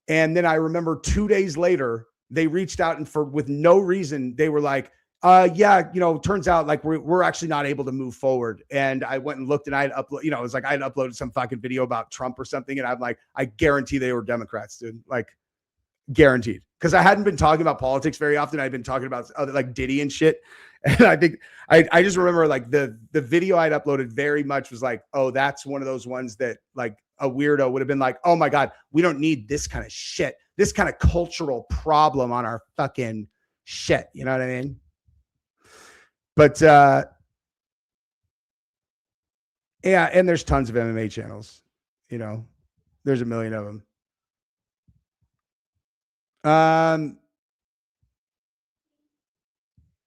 S1: And then I remember 2 days later, they reached out and with no reason, they were like, turns out like we're actually not able to move forward. And I went and looked and I had uploaded, it was like I had uploaded some fucking video about Trump or something. And I'm like, I guarantee they were Democrats, dude. Like guaranteed. Because I hadn't been talking about politics very often. I'd been talking about other like Diddy and shit. And I think I just remember like the video I'd uploaded very much was like, oh, that's one of those ones that like a weirdo would have been like, oh my God, we don't need this kind of shit, this kind of cultural problem on our fucking shit. You know what I mean? But yeah, and there's tons of MMA channels, there's a million of them.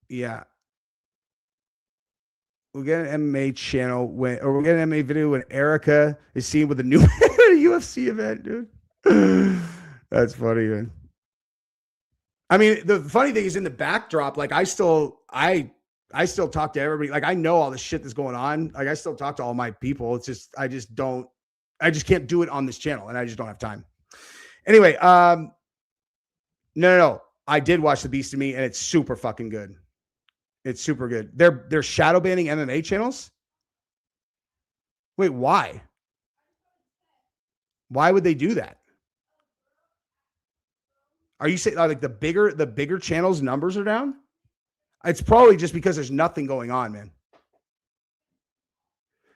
S1: Yeah. We'll get an MMA channel we'll get an MMA video when Erica is seen with a new UFC event, dude. That's funny, man. I mean, the funny thing is in the backdrop, like I still talk to everybody. Like I know all the shit that's going on. Like I still talk to all my people. It's just, I just can't do it on this channel and I just don't have time. Anyway, no. I did watch The Beast in Me and it's super fucking good. It's super good. They're shadow banning MMA channels. Wait, why? Why would they do that? Are you saying like the bigger channels numbers are down? It's probably just because there's nothing going on, man.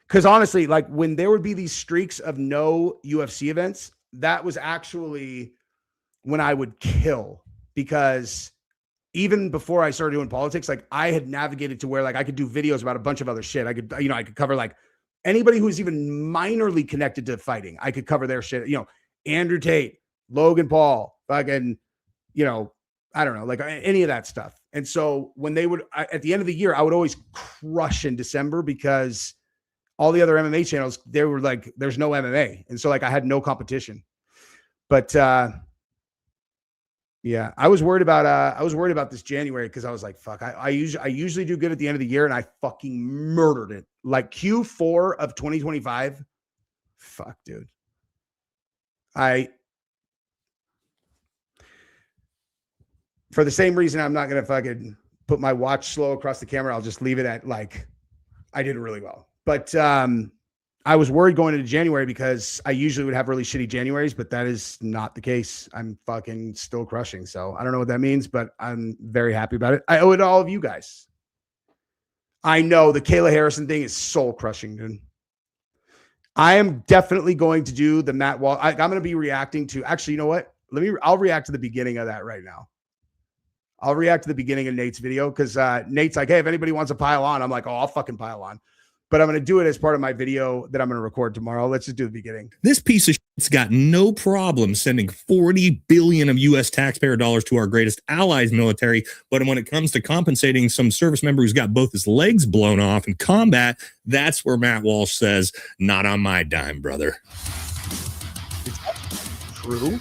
S1: Because honestly, like when there would be these streaks of no UFC events, that was actually when I would kill. Because even before I started doing politics, like I had navigated to where like I could do videos about a bunch of other shit. I could cover like anybody who's even minorly connected to fighting. I could cover their shit. Andrew Tate, Logan Paul, fucking, I don't know, like any of that stuff. And so when they would, at the end of the year, I would always crush in December because all the other MMA channels, they were like, there's no MMA. And so like I had no competition. But yeah, I was worried about this January because I was like, fuck, I usually do good at the end of the year and I fucking murdered it. Like Q4 of 2025. Fuck, dude. For the same reason, I'm not going to fucking put my watch slow across the camera. I'll just leave it at like, I did really well. But I was worried going into January because I usually would have really shitty Januaries, but that is not the case. I'm fucking still crushing. So I don't know what that means, but I'm very happy about it. I owe it to all of you guys. I know the Kayla Harrison thing is soul crushing, dude. I am definitely going to do the Matt Walsh. I'm going to be reacting to, actually, you know what? I'll react to the beginning of that right now. I'll react to the beginning of Nate's video because Nate's like, hey, if anybody wants to pile on, I'm like, oh, I'll fucking pile on. But I'm going to do it as part of my video that I'm going to record tomorrow. Let's just do the beginning.
S9: This piece of shit's got no problem sending 40 billion of U.S. taxpayer dollars to our greatest allies' military. But when it comes to compensating some service member who's got both his legs blown off in combat, that's where Matt Walsh says, not on my dime, brother.
S1: True.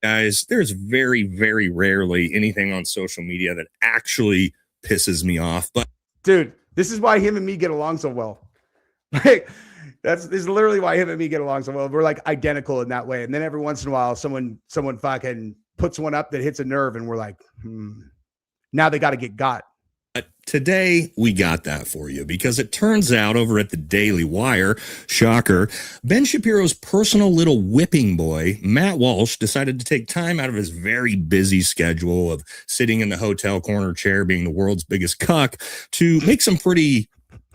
S9: Guys, there's very, very rarely anything on social media that actually pisses me off. But
S1: dude, this is why him and me get along so well. Like, this is literally why him and me get along so well. We're like identical in that way. And then every once in a while, someone fucking puts one up that hits a nerve, and we're like, now they got to get got.
S9: But today we got that for you because it turns out over at the Daily Wire, shocker, Ben Shapiro's personal little whipping boy, Matt Walsh, decided to take time out of his very busy schedule of sitting in the hotel corner chair being the world's biggest cuck to make some pretty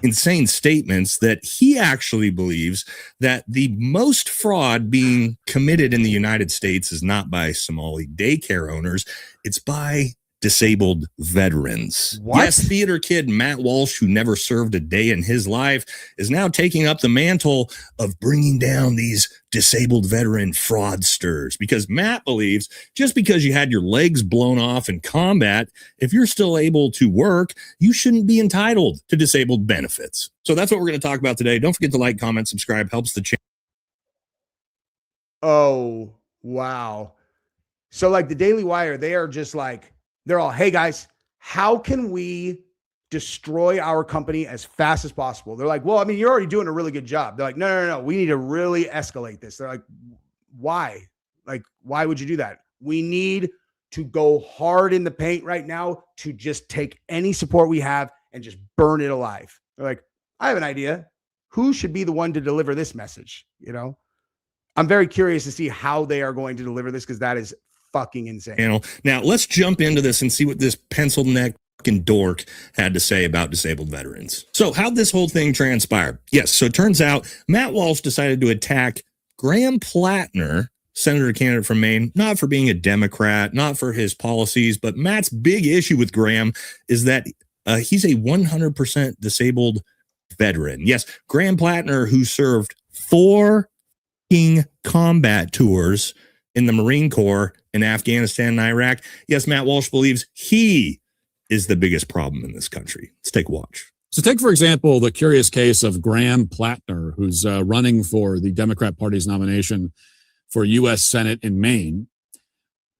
S9: insane statements that he actually believes that the most fraud being committed in the United States is not by Somali daycare owners, it's by disabled veterans.
S1: What?
S9: Yes, theater kid Matt Walsh, who never served a day in his life, is now taking up the mantle of bringing down these disabled veteran fraudsters because Matt believes just because you had your legs blown off in combat, if you're still able to work, you shouldn't be entitled to disabled benefits. So that's what we're going to talk about today. Don't forget to like, comment, subscribe, helps the channel.
S1: Oh, wow. So like the Daily Wire, they are just like, they're all, hey guys, how can we destroy our company as fast as possible? They're like, well, I mean, you're already doing a really good job. They're like, no. We need to really escalate this. They're like, why? Like, why would you do that? We need to go hard in the paint right now to just take any support we have and just burn it alive. They're like, I have an idea. Who should be the one to deliver this message? I'm very curious to see how they are going to deliver this because that is fucking insane.
S9: Now let's jump into this and see what this pencil neck fucking dork had to say about disabled veterans. So how'd this whole thing transpire? Yes, so it turns out Matt Walsh decided to attack Graham Plattner, senator candidate from Maine, not for being a Democrat, not for his policies, but Matt's big issue with Graham is that he's a 100% disabled veteran. Yes, Graham Plattner, who served 4 combat tours in the Marine Corps in Afghanistan and Iraq. Yes, Matt Walsh believes he is the biggest problem in this country. Let's take a watch.
S10: So take, for example, the curious case of Graham Plattner, who's running for the Democrat Party's nomination for U.S. Senate in Maine.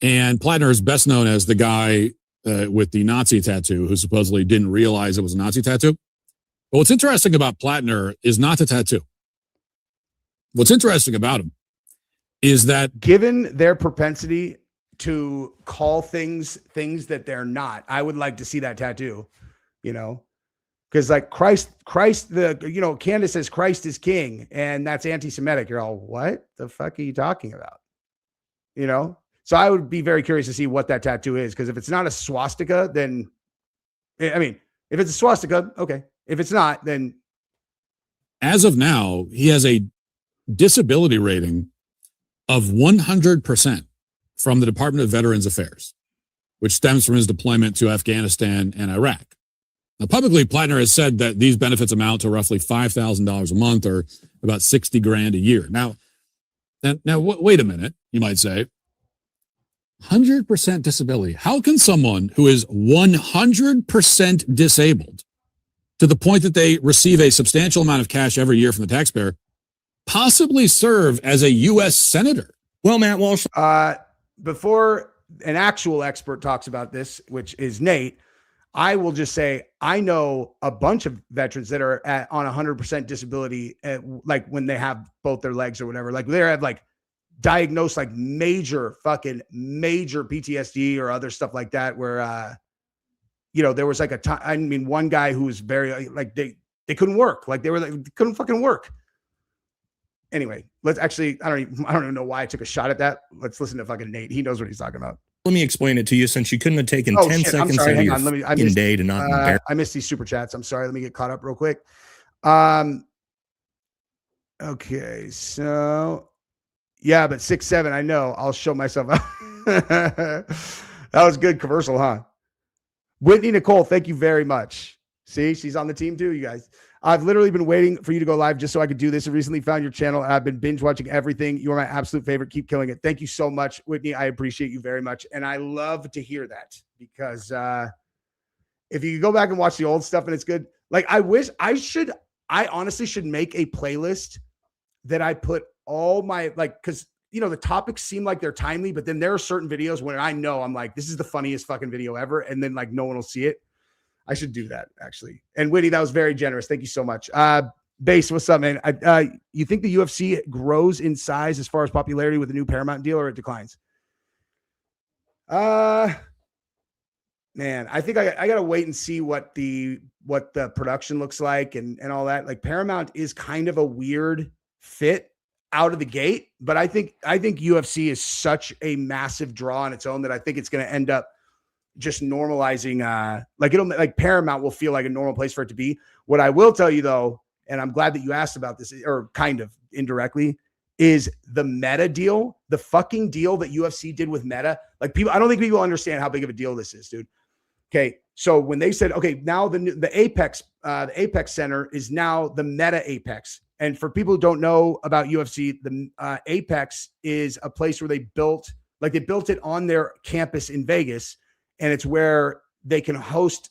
S10: And Plattner is best known as the guy with the Nazi tattoo who supposedly didn't realize it was a Nazi tattoo. But what's interesting about Plattner is not the tattoo. What's interesting about him is that
S1: given their propensity to call things that they're not, I would like to see that tattoo, you know, because like Christ, Candace says Christ is king, and that's anti-Semitic. You're all, what the fuck are you talking about? You know? So I would be very curious to see what that tattoo is, because if it's not a swastika, then, I mean, if it's a swastika, okay. If it's not, then.
S10: As of now, he has a disability rating of 100% from the Department of Veterans Affairs, which stems from his deployment to Afghanistan and Iraq. Now, publicly, Plattner has said that these benefits amount to roughly $5,000 a month, or about 60 grand a year. Now, wait a minute, you might say. 100% disability. How can someone who is 100% disabled, to the point that they receive a substantial amount of cash every year from the taxpayer, possibly serve as a U.S. senator?
S9: Well, Matt Walsh.
S1: Before an actual expert talks about this, which is Nate, I will just say I know a bunch of veterans that are on 100% disability, like when they have both their legs or whatever. Like they have like diagnosed like major PTSD or other stuff like that, where there was like a time. I mean, one guy who was very like they couldn't work, like they couldn't fucking work. Anyway, let's actually, I don't even know why I took a shot at that. Let's listen to fucking Nate. He knows what he's talking about.
S9: Let me explain it to you, since you couldn't have taken 10 seconds out of your fucking day to not embarrass.
S1: I missed these super chats. I'm sorry. Let me get caught up real quick. Okay, so yeah, but 6'7", I know. I'll show myself out. That was good commercial, huh? Whitney Nicole, thank you very much. See, she's on the team too, you guys. I've literally been waiting for you to go live just so I could do this. I recently found your channel, and I've been binge watching everything. You are my absolute favorite. Keep killing it. Thank you so much, Whitney. I appreciate you very much. And I love to hear that, because if you go back and watch the old stuff and it's good, like I honestly should make a playlist that I put all my, like, because the topics seem like they're timely, but then there are certain videos when I know I'm like, this is the funniest fucking video ever. And then like no one will see it. I should do that, actually. And Whitney, that was very generous. Thank you so much. Base, what's up, man? You think the UFC grows in size as far as popularity with the new Paramount deal, or it declines? Man, I think I gotta wait and see what the production looks like and all that. Like Paramount is kind of a weird fit out of the gate, but I think UFC is such a massive draw on its own that I think it's going to end up just normalizing, like Paramount will feel like a normal place for it to be. What I will tell you though, and I'm glad that you asked about this, or kind of indirectly, is the Meta deal, the fucking deal that UFC did with Meta. Like I don't think people understand how big of a deal this is, dude. Okay. So when they said, okay, now the Apex Center is now the Meta Apex. And for people who don't know about UFC, the Apex is a place where they built it on their campus in Vegas. And it's where they can host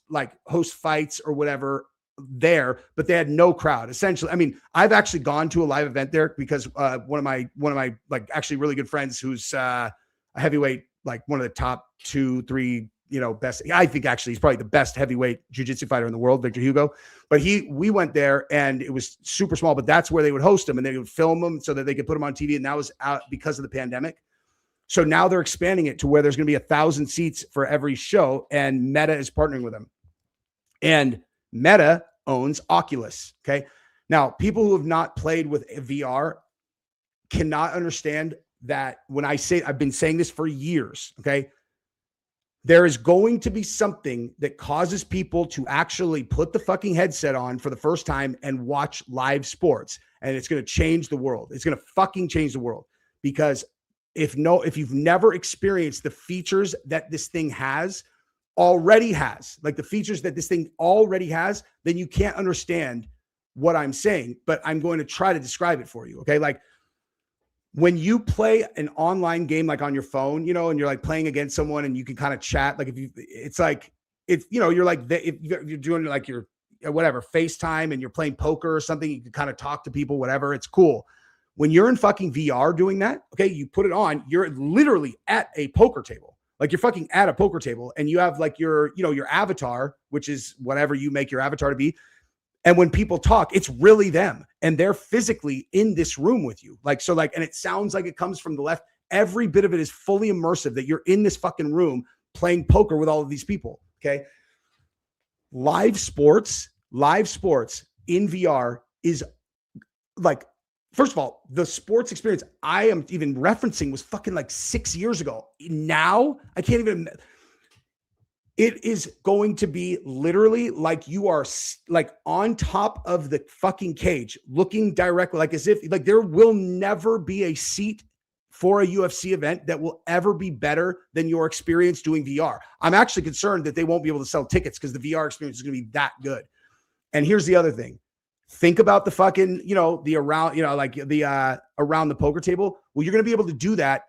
S1: fights or whatever there, but they had no crowd. Essentially, I mean, I've actually gone to a live event there because one of my like actually really good friends who's a heavyweight, like one of the top 2-3, best. I think actually he's probably the best heavyweight jiu-jitsu fighter in the world, Victor Hugo. But we went there and it was super small, but that's where they would host them and they would film them so that they could put them on TV. And that was out because of the pandemic. So now they're expanding it to where there's going to be 1,000 seats for every show, and Meta is partnering with them. And Meta owns Oculus. Okay. Now, people who have not played with VR cannot understand that when I say, I've been saying this for years. Okay. There is going to be something that causes people to actually put the fucking headset on for the first time and watch live sports. And it's going to change the world. It's going to fucking change the world, because if you've never experienced the features that this thing already has, like the features that this thing already has, then you can't understand what I'm saying, but I'm going to try to describe it for you. Okay. Like when you play an online game, like on your phone, and you're like playing against someone and you can kind of chat, like you're like, if you're doing like your whatever FaceTime and you're playing poker or something, you can kind of talk to people, whatever. It's cool. when you're in fucking VR doing that, okay, you put it on, you're literally at a poker table. Like you're fucking at a poker table and you have like your, you know, your avatar, which is whatever you make your avatar to be. And when people talk, it's really them and they're physically in this room with you. Like, so like, and it sounds like it comes from the left. Every bit of it is fully immersive that you're in this fucking room playing poker with all of these people. Okay. Live sports in VR is like, first of all, the sports experience I am even referencing was fucking like 6 years ago. Now I can't even, it is going to be literally like you are like on top of the fucking cage, looking directly, like as if like there will never be a seat for a UFC event that will ever be better than your experience doing VR. I'm actually concerned that they won't be able to sell tickets because the VR experience is going to be that good. And here's the other thing. Think about the fucking, you know, the around, you know, like the around the poker table. Well, you're going to be able to do that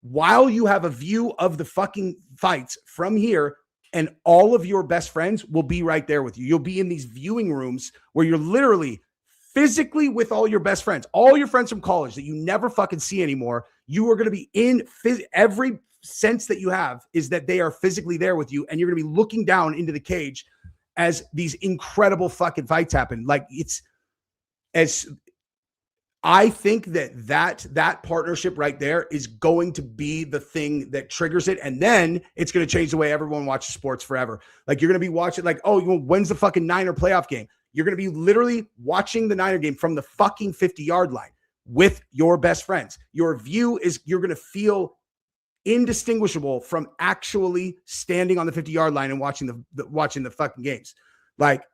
S1: while you have a view of the fucking fights from here, and all of your best friends will be right there with you. You'll be in these viewing rooms where you're literally physically with all your best friends, all your friends from college that you never fucking see anymore. You are going to be in every sense that you have is that they are physically there with you, and you're going to be looking down into the cage as these incredible fucking fights happen. Like it's as I think that partnership right there is going to be the thing that triggers it. And then it's going to change the way everyone watches sports forever. Like you're going to be watching like, oh, when's the fucking Niner playoff game? You're going to be literally watching the Niner game from the fucking 50-yard line with your best friends. Your view is you're going to feel indistinguishable from actually standing on the 50-yard line and watching the fucking games. Like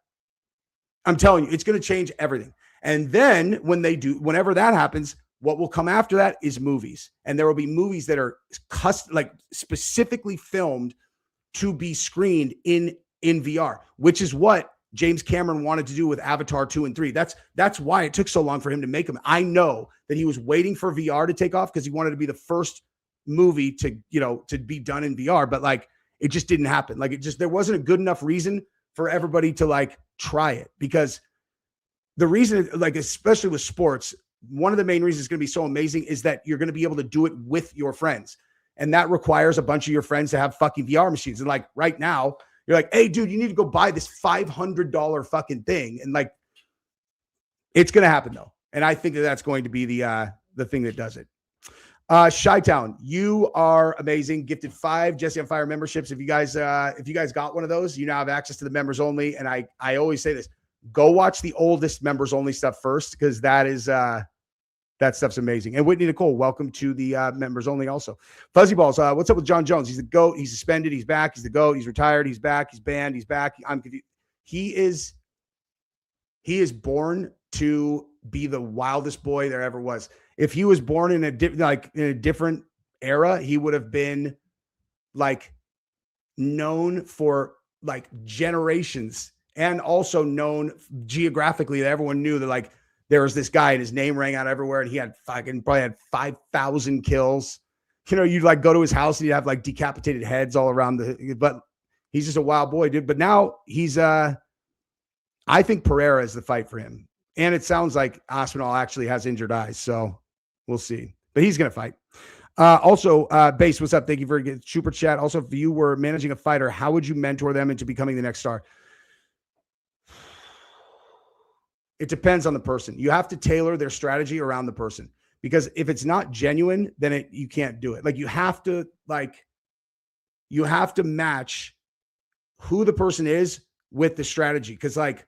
S1: I'm telling you, it's going to change everything. And then whenever that happens, what will come after that is movies. And there will be movies that are like specifically filmed to be screened in VR, which is what James Cameron wanted to do with Avatar 2 and 3. That's why it took so long for him to make them. I know that he was waiting for VR to take off because he wanted to be the first movie to be done in VR, but like it just didn't happen. Like there wasn't a good enough reason for everybody to like try it, because the reason, like, especially with sports, one of the main reasons it's going to be so amazing is that you're going to be able to do it with your friends. And that requires a bunch of your friends to have fucking VR machines. And like right now, you're like, hey, dude, you need to go buy this $500 fucking thing. And like, it's going to happen though. And I think that's going to be the thing that does it. Chi-Town, you are amazing. Gifted 5 Jesse on Fire memberships. If you guys got one of those, you now have access to the members only. And I always say this, go watch the oldest members only stuff first, because that stuff's amazing. And Whitney Nicole, welcome to the members only also. Fuzzy Balls, what's up with John Jones? He's the GOAT. He's suspended. He's back. He's the GOAT. He's retired. He's back. He's banned. He's back. I'm confused. He is born to be the wildest boy there ever was. If he was born in a different era, he would have been like known for like generations, and also known geographically that everyone knew that like there was this guy and his name rang out everywhere, and he had probably had 5,000 kills. You know, you'd like go to his house and you'd have like decapitated heads all around but he's just a wild boy, dude. But now he's I think Pereira is the fight for him. And it sounds like Aspinall actually has injured eyes, so we'll see. But he's going to fight. Also, Base, what's up? Thank you for getting super chat. Also, if you were managing a fighter, how would you mentor them into becoming the next star? It depends on the person. You have to tailor their strategy around the person, because if it's not genuine, then you can't do it. Like you have to match who the person is with the strategy. Cause like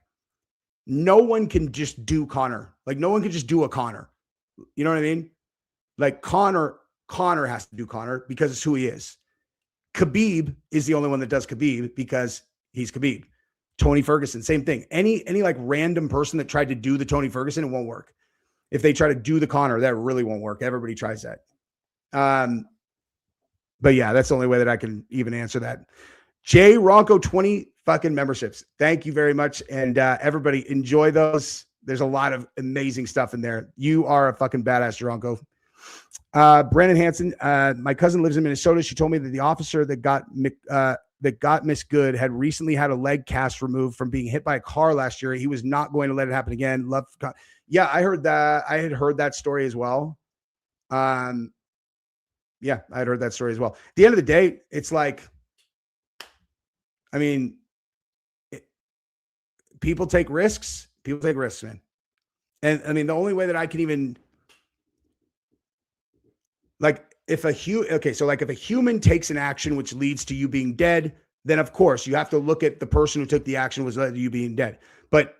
S1: no one can just do Conor. Like no one can just do a Conor. You know what I mean? Like Conor has to do Conor because it's who he is. Khabib is the only one that does Khabib because he's Khabib. Tony Ferguson, same thing. Any like random person that tried to do the Tony Ferguson, it won't work. If they try to do the Conor, that really won't work. Everybody tries that. But yeah, that's the only way that I can even answer that. Jay Ronco, 20 fucking memberships. Thank you very much. And everybody enjoy those. There's a lot of amazing stuff in there. You are a fucking badass, Ronco. Brandon Hanson, my cousin lives in Minnesota. She told me that the officer that got that got Miss Good had recently had a leg cast removed from being hit by a car last year. He was not going to let it happen again. Yeah, I heard that. I had heard that story as well. Yeah, I'd heard that story as well. At the end of the day, it's like, I mean, people take risks. People take risks, man. And I mean, the only way that I can even, like, if a human takes an action which leads to you being dead, then of course you have to look at the person who took the action was led to you being dead. But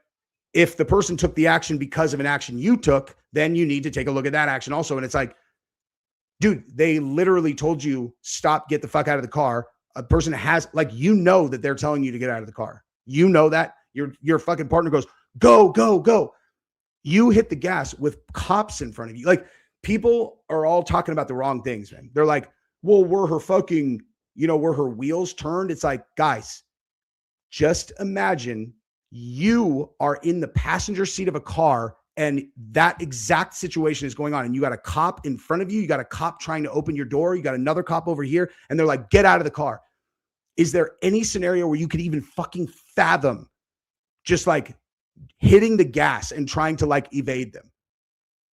S1: if the person took the action because of an action you took, then you need to take a look at that action also. And it's like, dude, they literally told you, stop, get the fuck out of the car. A person has, like, you know that they're telling you to get out of the car. You know that your fucking partner goes, go, go, go. You hit the gas with cops in front of you. Like, people are all talking about the wrong things, man. They're like, well, were her fucking, were her wheels turned? It's like, guys, just imagine you are in the passenger seat of a car and that exact situation is going on. And you got a cop in front of you. You got a cop trying to open your door. You got another cop over here. And they're like, get out of the car. Is there any scenario where you could even fucking fathom just like hitting the gas and trying to like evade them?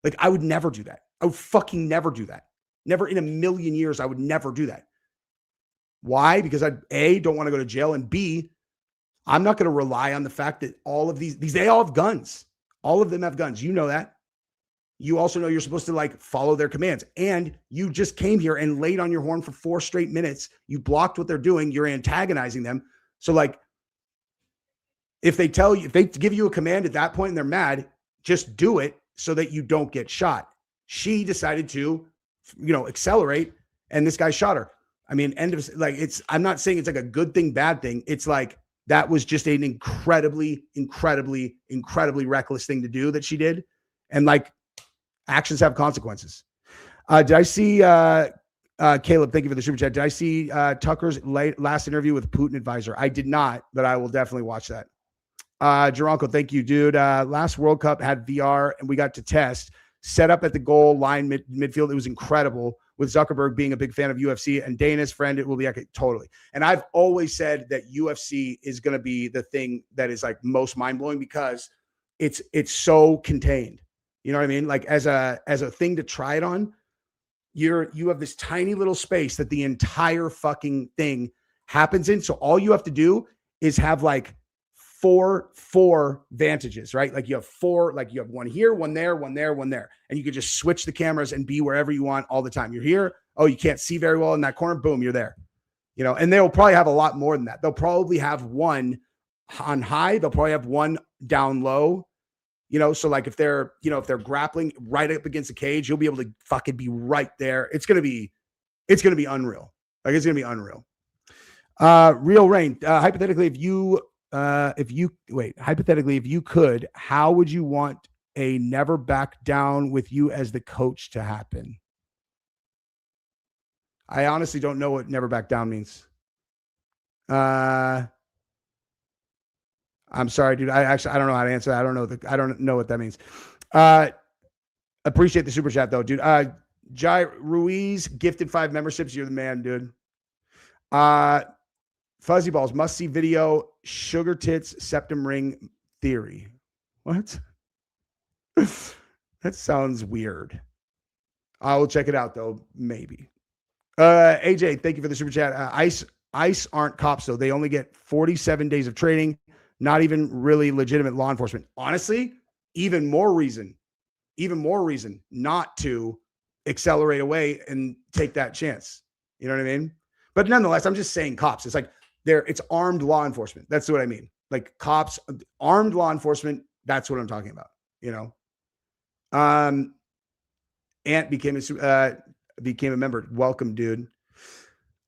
S1: Like, I would never do that. I would fucking never do that. Never in a million years. I would never do that. Why? Because I, A, don't want to go to jail. And B, I'm not going to rely on the fact that all of these, they all have guns. All of them have guns. You know that. You also know you're supposed to like follow their commands. And you just came here and laid on your horn for 4 straight minutes. You blocked what they're doing. You're antagonizing them. So like, if they give you a command at that point and they're mad, just do it so that you don't get shot. She decided to, accelerate, and this guy shot her. I mean, I'm not saying it's like a good thing, bad thing. It's like, that was just an incredibly, incredibly, incredibly reckless thing to do that she did. And like, actions have consequences. Did I see, Caleb, thank you for the super chat. Did I see Tucker's last interview with Putin advisor? I did not, but I will definitely watch that. Jaronko, thank you, dude. Last World Cup had VR and we got to test. Set up at the goal line midfield. It was incredible, with Zuckerberg being a big fan of UFC and Dana's friend. It will be totally. And I've always said that UFC is going to be the thing that is like most mind blowing because it's so contained. You know what I mean? Like as a thing to try it on, you have this tiny little space that the entire fucking thing happens in. So all you have to do is have like four vantages, right? Like you have 4, like you have one here, one there, one there, one there. And you could just switch the cameras and be wherever you want all the time. You're here. Oh, you can't see very well in that corner. Boom, you're there. And they'll probably have a lot more than that. They'll probably have one on high. They'll probably have one down low, so like if they're grappling right up against the cage, you'll be able to fucking be right there. It's going to be unreal. Like it's going to be unreal. Real Rain, hypothetically, if you could, how would you want a never back down with you as the coach to happen? I honestly don't know what never back down means. I'm sorry, dude. I don't know how to answer that. I don't know what that means. Appreciate the super chat though, dude. Jai Ruiz gifted 5 memberships. You're the man, dude. Fuzzy Balls, must see video, sugar tits, septum ring theory. What? That sounds weird. I will check it out though, maybe. AJ, thank you for the super chat. ICE aren't cops though. They only get 47 days of training, not even really legitimate law enforcement. Honestly, even more reason not to accelerate away and take that chance. You know what I mean? But nonetheless, I'm just saying cops. It's like it's armed law enforcement. That's what I mean. Like cops, armed law enforcement. That's what I'm talking about. Ant became a member. Welcome, dude.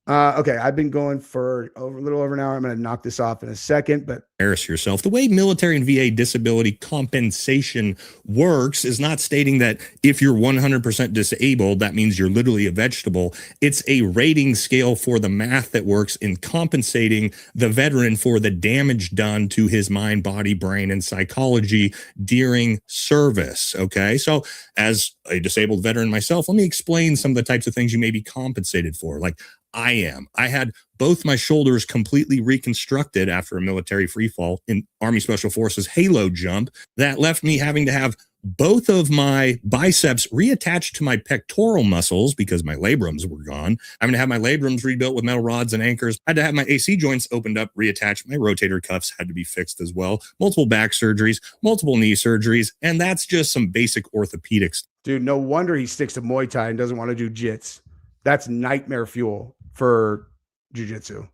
S1: Okay, I've been going for a little over an hour. I'm going to knock this off in a second, but
S9: embarrass yourself. The way military and VA disability compensation works is not stating that if you're 100% disabled, that means you're literally a vegetable. It's a rating scale for the math that works in compensating the veteran for the damage done to his mind, body, brain, and psychology during service. Okay, so as a disabled veteran myself, let me explain some of the types of things you may be compensated for. Like I am. I had both my shoulders completely reconstructed after a military free fall in Army Special Forces Halo jump that left me having to have both of my biceps reattached to my pectoral muscles because my labrums were gone. I'm going to have my labrums rebuilt with metal rods and anchors. I had to have my AC joints opened up, reattached. My rotator cuffs had to be fixed as well. Multiple back surgeries, multiple knee surgeries. And that's just some basic orthopedics.
S1: Dude, no wonder he sticks to Muay Thai and doesn't want to do jits. That's nightmare fuel for jiu-jitsu.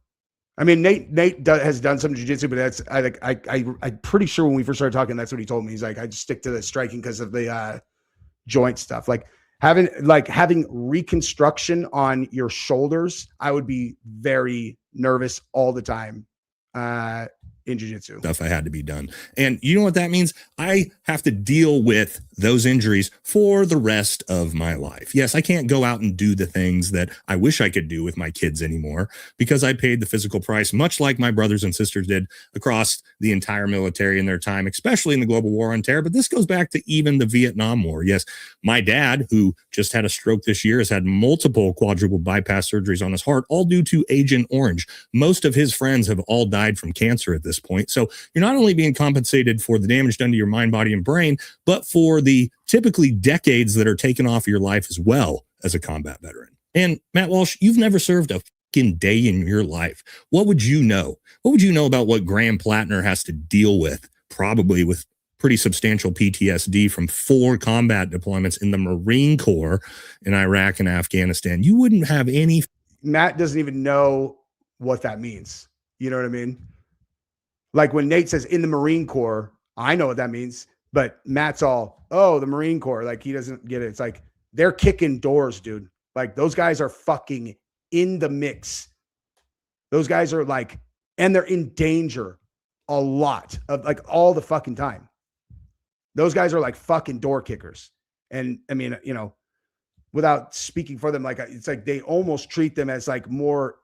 S1: I mean, Nate has done some jiu-jitsu, but that's I'm pretty sure when we first started talking, that's what he told me. He's like, I just stick to the striking because of the joint stuff. Like having reconstruction on your shoulders, I would be very nervous all the time in jiu-jitsu.
S9: Stuff I had to be done. And you know what that means? I have to deal with those injuries for the rest of my life. Yes, I can't go out and do the things that I wish I could do with my kids anymore because I paid the physical price, much like my brothers and sisters did across the entire military in their time, especially in the global war on terror. But this goes back to even the Vietnam War. Yes, my dad, who just had a stroke this year, has had multiple quadruple bypass surgeries on his heart, all due to Agent Orange. Most of his friends have all died from cancer at this point. So you're not only being compensated for the damage done to your mind, body, and brain, but for the typically decades that are taken off your life as well as a combat veteran. And Matt Walsh, you've never served a fucking day in your life. What would you know? What would you know about what Graham Plattner has to deal with, probably with pretty substantial PTSD from 4 combat deployments in the Marine Corps in Iraq and Afghanistan? You wouldn't have any.
S1: Matt doesn't even know what that means. You know what I mean? Like when Nate says in the Marine Corps, I know what that means, but Matt's all, oh, the Marine Corps. Like he doesn't get it. It's like they're kicking doors, dude. Like those guys are fucking in the mix. Those guys are like, and they're in danger a lot of like all the fucking time. Those guys are like fucking door kickers. And I mean, you know, without speaking for them, like it's like they almost treat them as like more,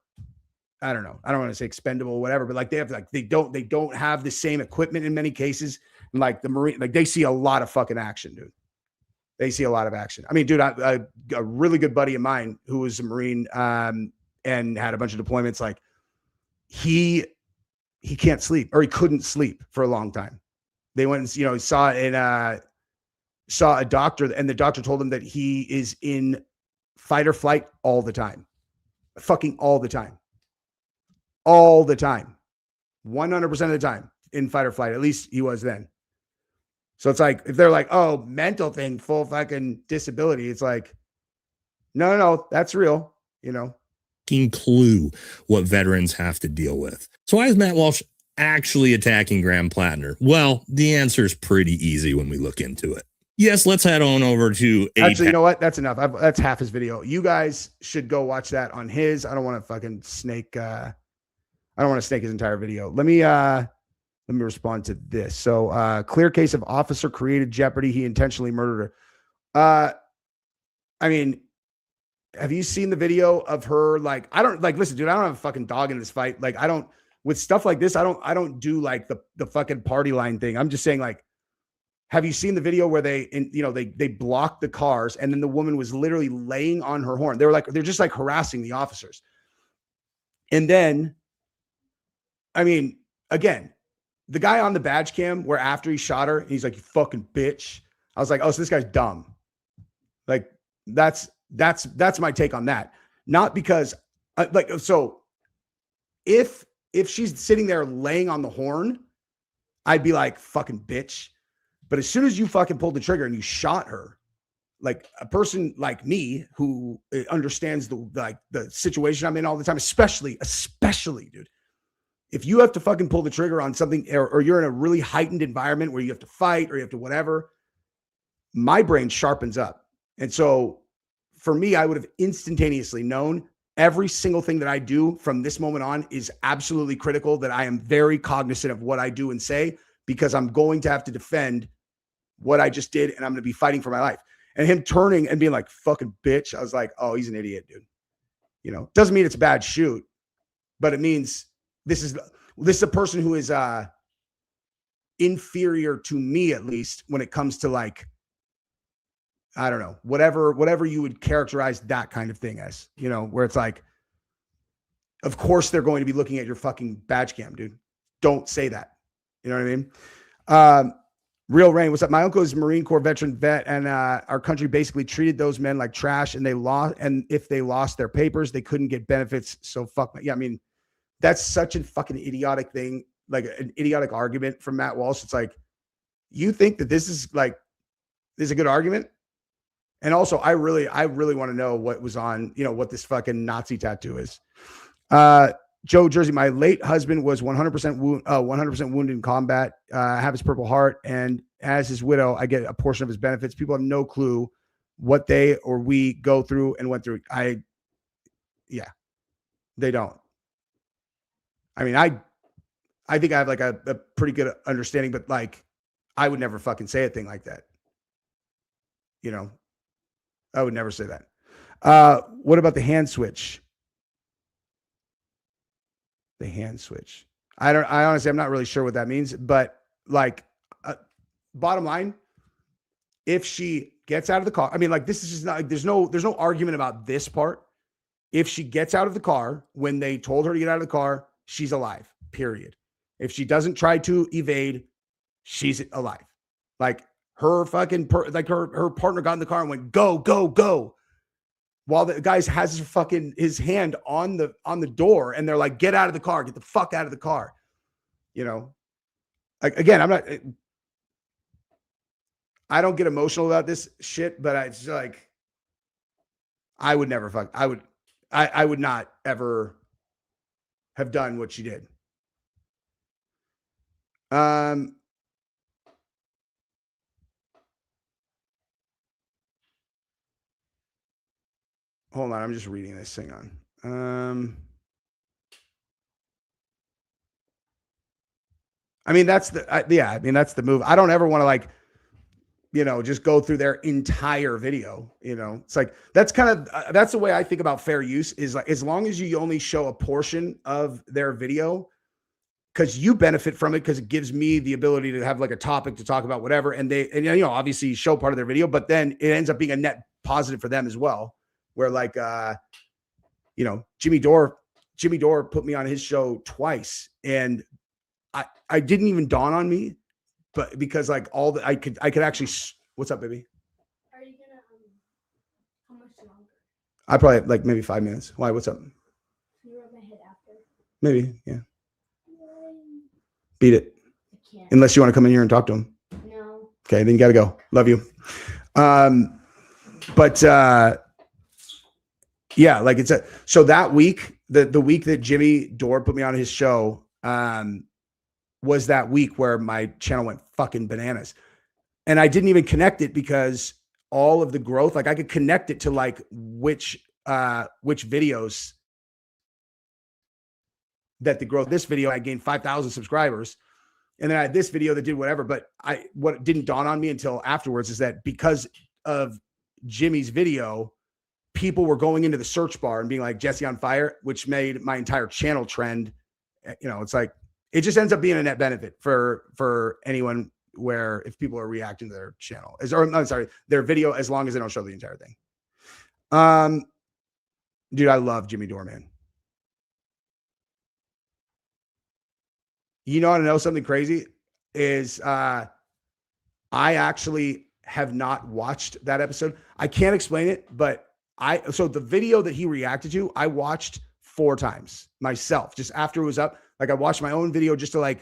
S1: I don't know. I don't want to say expendable, whatever, but like they have like they don't have the same equipment in many cases. And like the Marine, like they see a lot of fucking action, dude. They see a lot of action. I mean, dude, a really good buddy of mine who was a Marine and had a bunch of deployments. Like he can't sleep, or he couldn't sleep for a long time. They went and, you know, saw a doctor, and the doctor told him that he is in fight or flight all the time, fucking all the time. All the time, 100% of the time in fight or flight. At least he was then. So it's like, if they're like, oh, mental thing, full fucking disability. It's like, no, that's real. You know,
S9: clue what veterans have to deal with. So why is Matt Walsh actually attacking Graham Plattner? Well, the answer is pretty easy when we look into it. Yes, let's head on over to
S1: actually, you know what? That's enough. That's half his video. You guys should go watch that on his. I don't want to fucking snake. I don't want to snake his entire video. Let me respond to this. So, clear case of officer created jeopardy. He intentionally murdered her. I mean, have you seen the video of her? Like, I don't like, listen, dude, I don't have a fucking dog in this fight. Like, I don't, with stuff like this, I don't do like the fucking party line thing. I'm just saying, like, have you seen the video where they blocked the cars and then the woman was literally laying on her horn? They're just like harassing the officers. And then, I mean, again, the guy on the badge cam where after he shot her, he's like, you fucking bitch. I was like, oh, so this guy's dumb. Like that's my take on that. Not because so if she's sitting there laying on the horn, I'd be like, fucking bitch. But as soon as you fucking pulled the trigger and you shot her, like a person like me who understands the situation I'm in all the time, especially dude, if you have to fucking pull the trigger on something or you're in a really heightened environment where you have to fight or you have to whatever, my brain sharpens up. And so for me, I would have instantaneously known every single thing that I do from this moment on is absolutely critical, that I am very cognizant of what I do and say, because I'm going to have to defend what I just did and I'm going to be fighting for my life. And him turning and being like, fucking bitch, I was like, oh, he's an idiot, dude. You know, doesn't mean it's a bad shoot, but it means this is a person who is inferior to me, at least when it comes to like, I don't know, whatever you would characterize that kind of thing as, you know, where it's like, of course they're going to be looking at your fucking badge cam, dude. Don't say that. You know what I mean? Real Rain, what's up? My uncle is a Marine Corps veteran vet, and our country basically treated those men like trash, and if they lost their papers, they couldn't get benefits. So fuck me. Yeah, I mean, that's such a fucking idiotic thing, like an idiotic argument from Matt Walsh. It's like, you think that this is a good argument? And also, I really want to know what was on, what this fucking Nazi tattoo is. Joe Jersey, my late husband was 100% wounded in combat. I have his Purple Heart, and as his widow, I get a portion of his benefits. People have no clue what they or we go through and went through. They don't. I mean, I think I have like a pretty good understanding, but like, I would never fucking say a thing like that. I would never say that. What about the hand switch? The hand switch. I honestly, I'm not really sure what that means, but like, bottom line, if she gets out of the car, I mean, like, this is just not, like, there's no argument about this part. If she gets out of the car when they told her to get out of the car, she's alive, period. If she doesn't try to evade, she's alive. Like, her fucking, her partner got in the car and went, go, go, go. While the guy has his hand on the door, and they're like, get out of the car, get the fuck out of the car. Like, again, I don't get emotional about this shit, but it's like, I would never I would not ever have done what she did. Hold on, I'm just reading this. Hang on. I mean, that's that's the move. I don't ever want to just go through their entire video. It's like, that's kind of, that's the way I think about fair use, is like, as long as you only show a portion of their video, because you benefit from it, because it gives me the ability to have like a topic to talk about, whatever. And obviously show part of their video, but then it ends up being a net positive for them as well. Where like, Jimmy Dore put me on his show twice, and I didn't even dawn on me, but because like I could actually, what's up, baby?
S11: Are you gonna, how much longer?
S1: I probably have like maybe 5 minutes. Why? What's up?
S11: Can you rub my head after?
S1: Maybe, yeah. Beat it.
S11: I can't.
S1: Unless you want to come in here and talk to him.
S11: No.
S1: Okay, then you got to go. Love you. Yeah, like so that week, the week that Jimmy Dore put me on his show, was that week where my channel went fucking bananas. And I didn't even connect it, because all of the growth, like I could connect it to like which videos that the growth, this video, I gained 5,000 subscribers. And then I had this video that did whatever, but what didn't dawn on me until afterwards is that because of Jimmy's video, people were going into the search bar and being like Jesse on fire, which made my entire channel trend. It's like, it just ends up being a net benefit for anyone, where if people are reacting to their channel their video, as long as they don't show the entire thing. Dude, I love Jimmy Dore, man. You want to know something crazy is, I actually have not watched that episode. I can't explain it, but so the video that he reacted to, I watched 4 times myself, just after it was up. Like, I watched my own video just to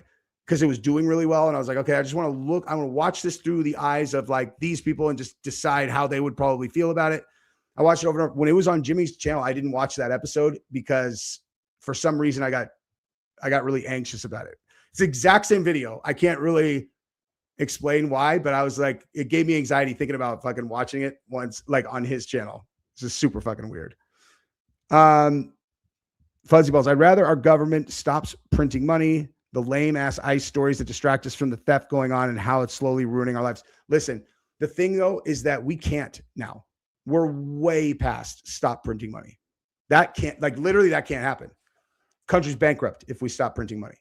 S1: because it was doing really well. And I was like, okay, I just want to I'm going to watch this through the eyes of like these people and just decide how they would probably feel about it. I watched it over and over. When it was on Jimmy's channel, I didn't watch that episode because for some reason I got really anxious about it. It's the exact same video. I can't really explain why, but I was like, it gave me anxiety thinking about fucking watching it once, like on his channel. It's just super fucking weird. Fuzzy Balls. I'd rather our government stops printing money, the lame ass ICE stories that distract us from the theft going on and how it's slowly ruining our lives. Listen, the thing though, is that we can't now. We're way past stop printing money. That can't, like, literally that can't happen. Country's bankrupt if we stop printing money.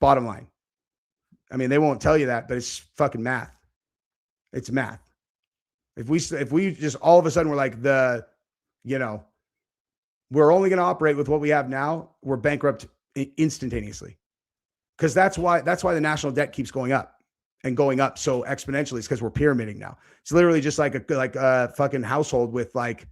S1: Bottom line. I mean, they won't tell you that, but it's fucking math. It's math. If we just all of a sudden we're like we're only going to operate with what we have now, we're bankrupt instantaneously. Because that's why the national debt keeps going up and going up so exponentially. It's because we're pyramiding now. It's literally just like a fucking household with like,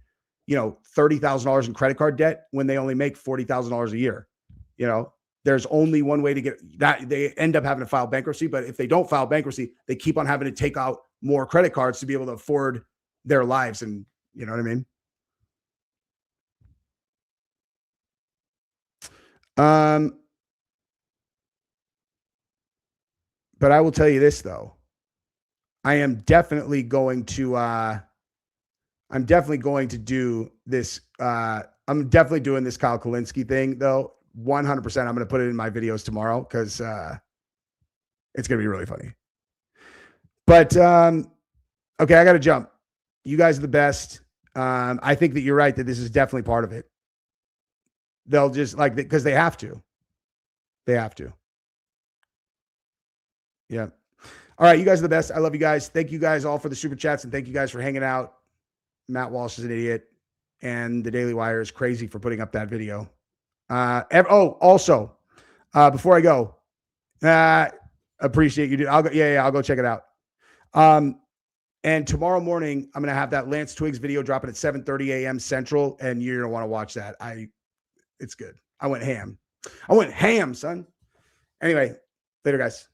S1: you know, $30,000 in credit card debt when they only make $40,000 a year. You know, there's only one way to get that. They end up having to file bankruptcy, but if they don't file bankruptcy, they keep on having to take out more credit cards to be able to afford their lives. And you know what I mean? But I will tell you this though. I am definitely going to do this. I'm definitely doing this Kyle Kulinski thing though. 100%. I'm going to put it in my videos tomorrow because it's going to be really funny. But okay, I got to jump. You guys are the best. I think that you're right that this is definitely part of it. They'll just like because they have to. They have to. Yeah. All right, you guys are the best. I love you guys. Thank you guys all for the super chats and thank you guys for hanging out. Matt Walsh is an idiot, and the Daily Wire is crazy for putting up that video. Also, before I go, appreciate you. Dude. I'll go. Yeah, I'll go check it out. And tomorrow morning, I'm gonna have that Lance Twiggs video dropping at 7:30 a.m. Central, and you're gonna want to watch that. It's good. I went ham, son. Anyway, later, guys.